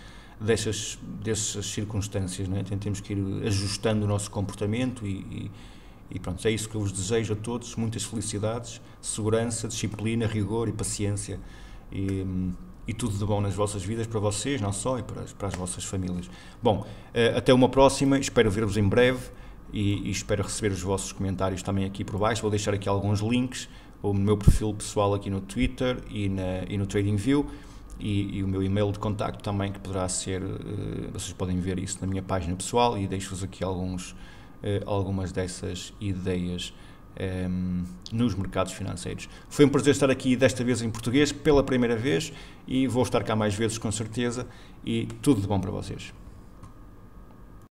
circunstâncias, não é? Então, temos que ir ajustando o nosso comportamento e pronto, é isso que eu vos desejo a todos, muitas felicidades, segurança, disciplina, rigor e paciência e tudo de bom nas vossas vidas, para vocês, não só, e para as vossas famílias. Bom, até uma próxima, espero ver-vos em breve e espero receber os vossos comentários também aqui por baixo. Vou deixar aqui alguns links, o meu perfil pessoal aqui no Twitter e no TradingView, e o meu e-mail de contacto também, que poderá ser, vocês podem ver isso na minha página pessoal, e deixo-vos aqui algumas dessas ideias nos mercados financeiros. Foi um prazer estar aqui, desta vez em português, pela primeira vez, e vou estar cá mais vezes com certeza, e tudo de bom para vocês.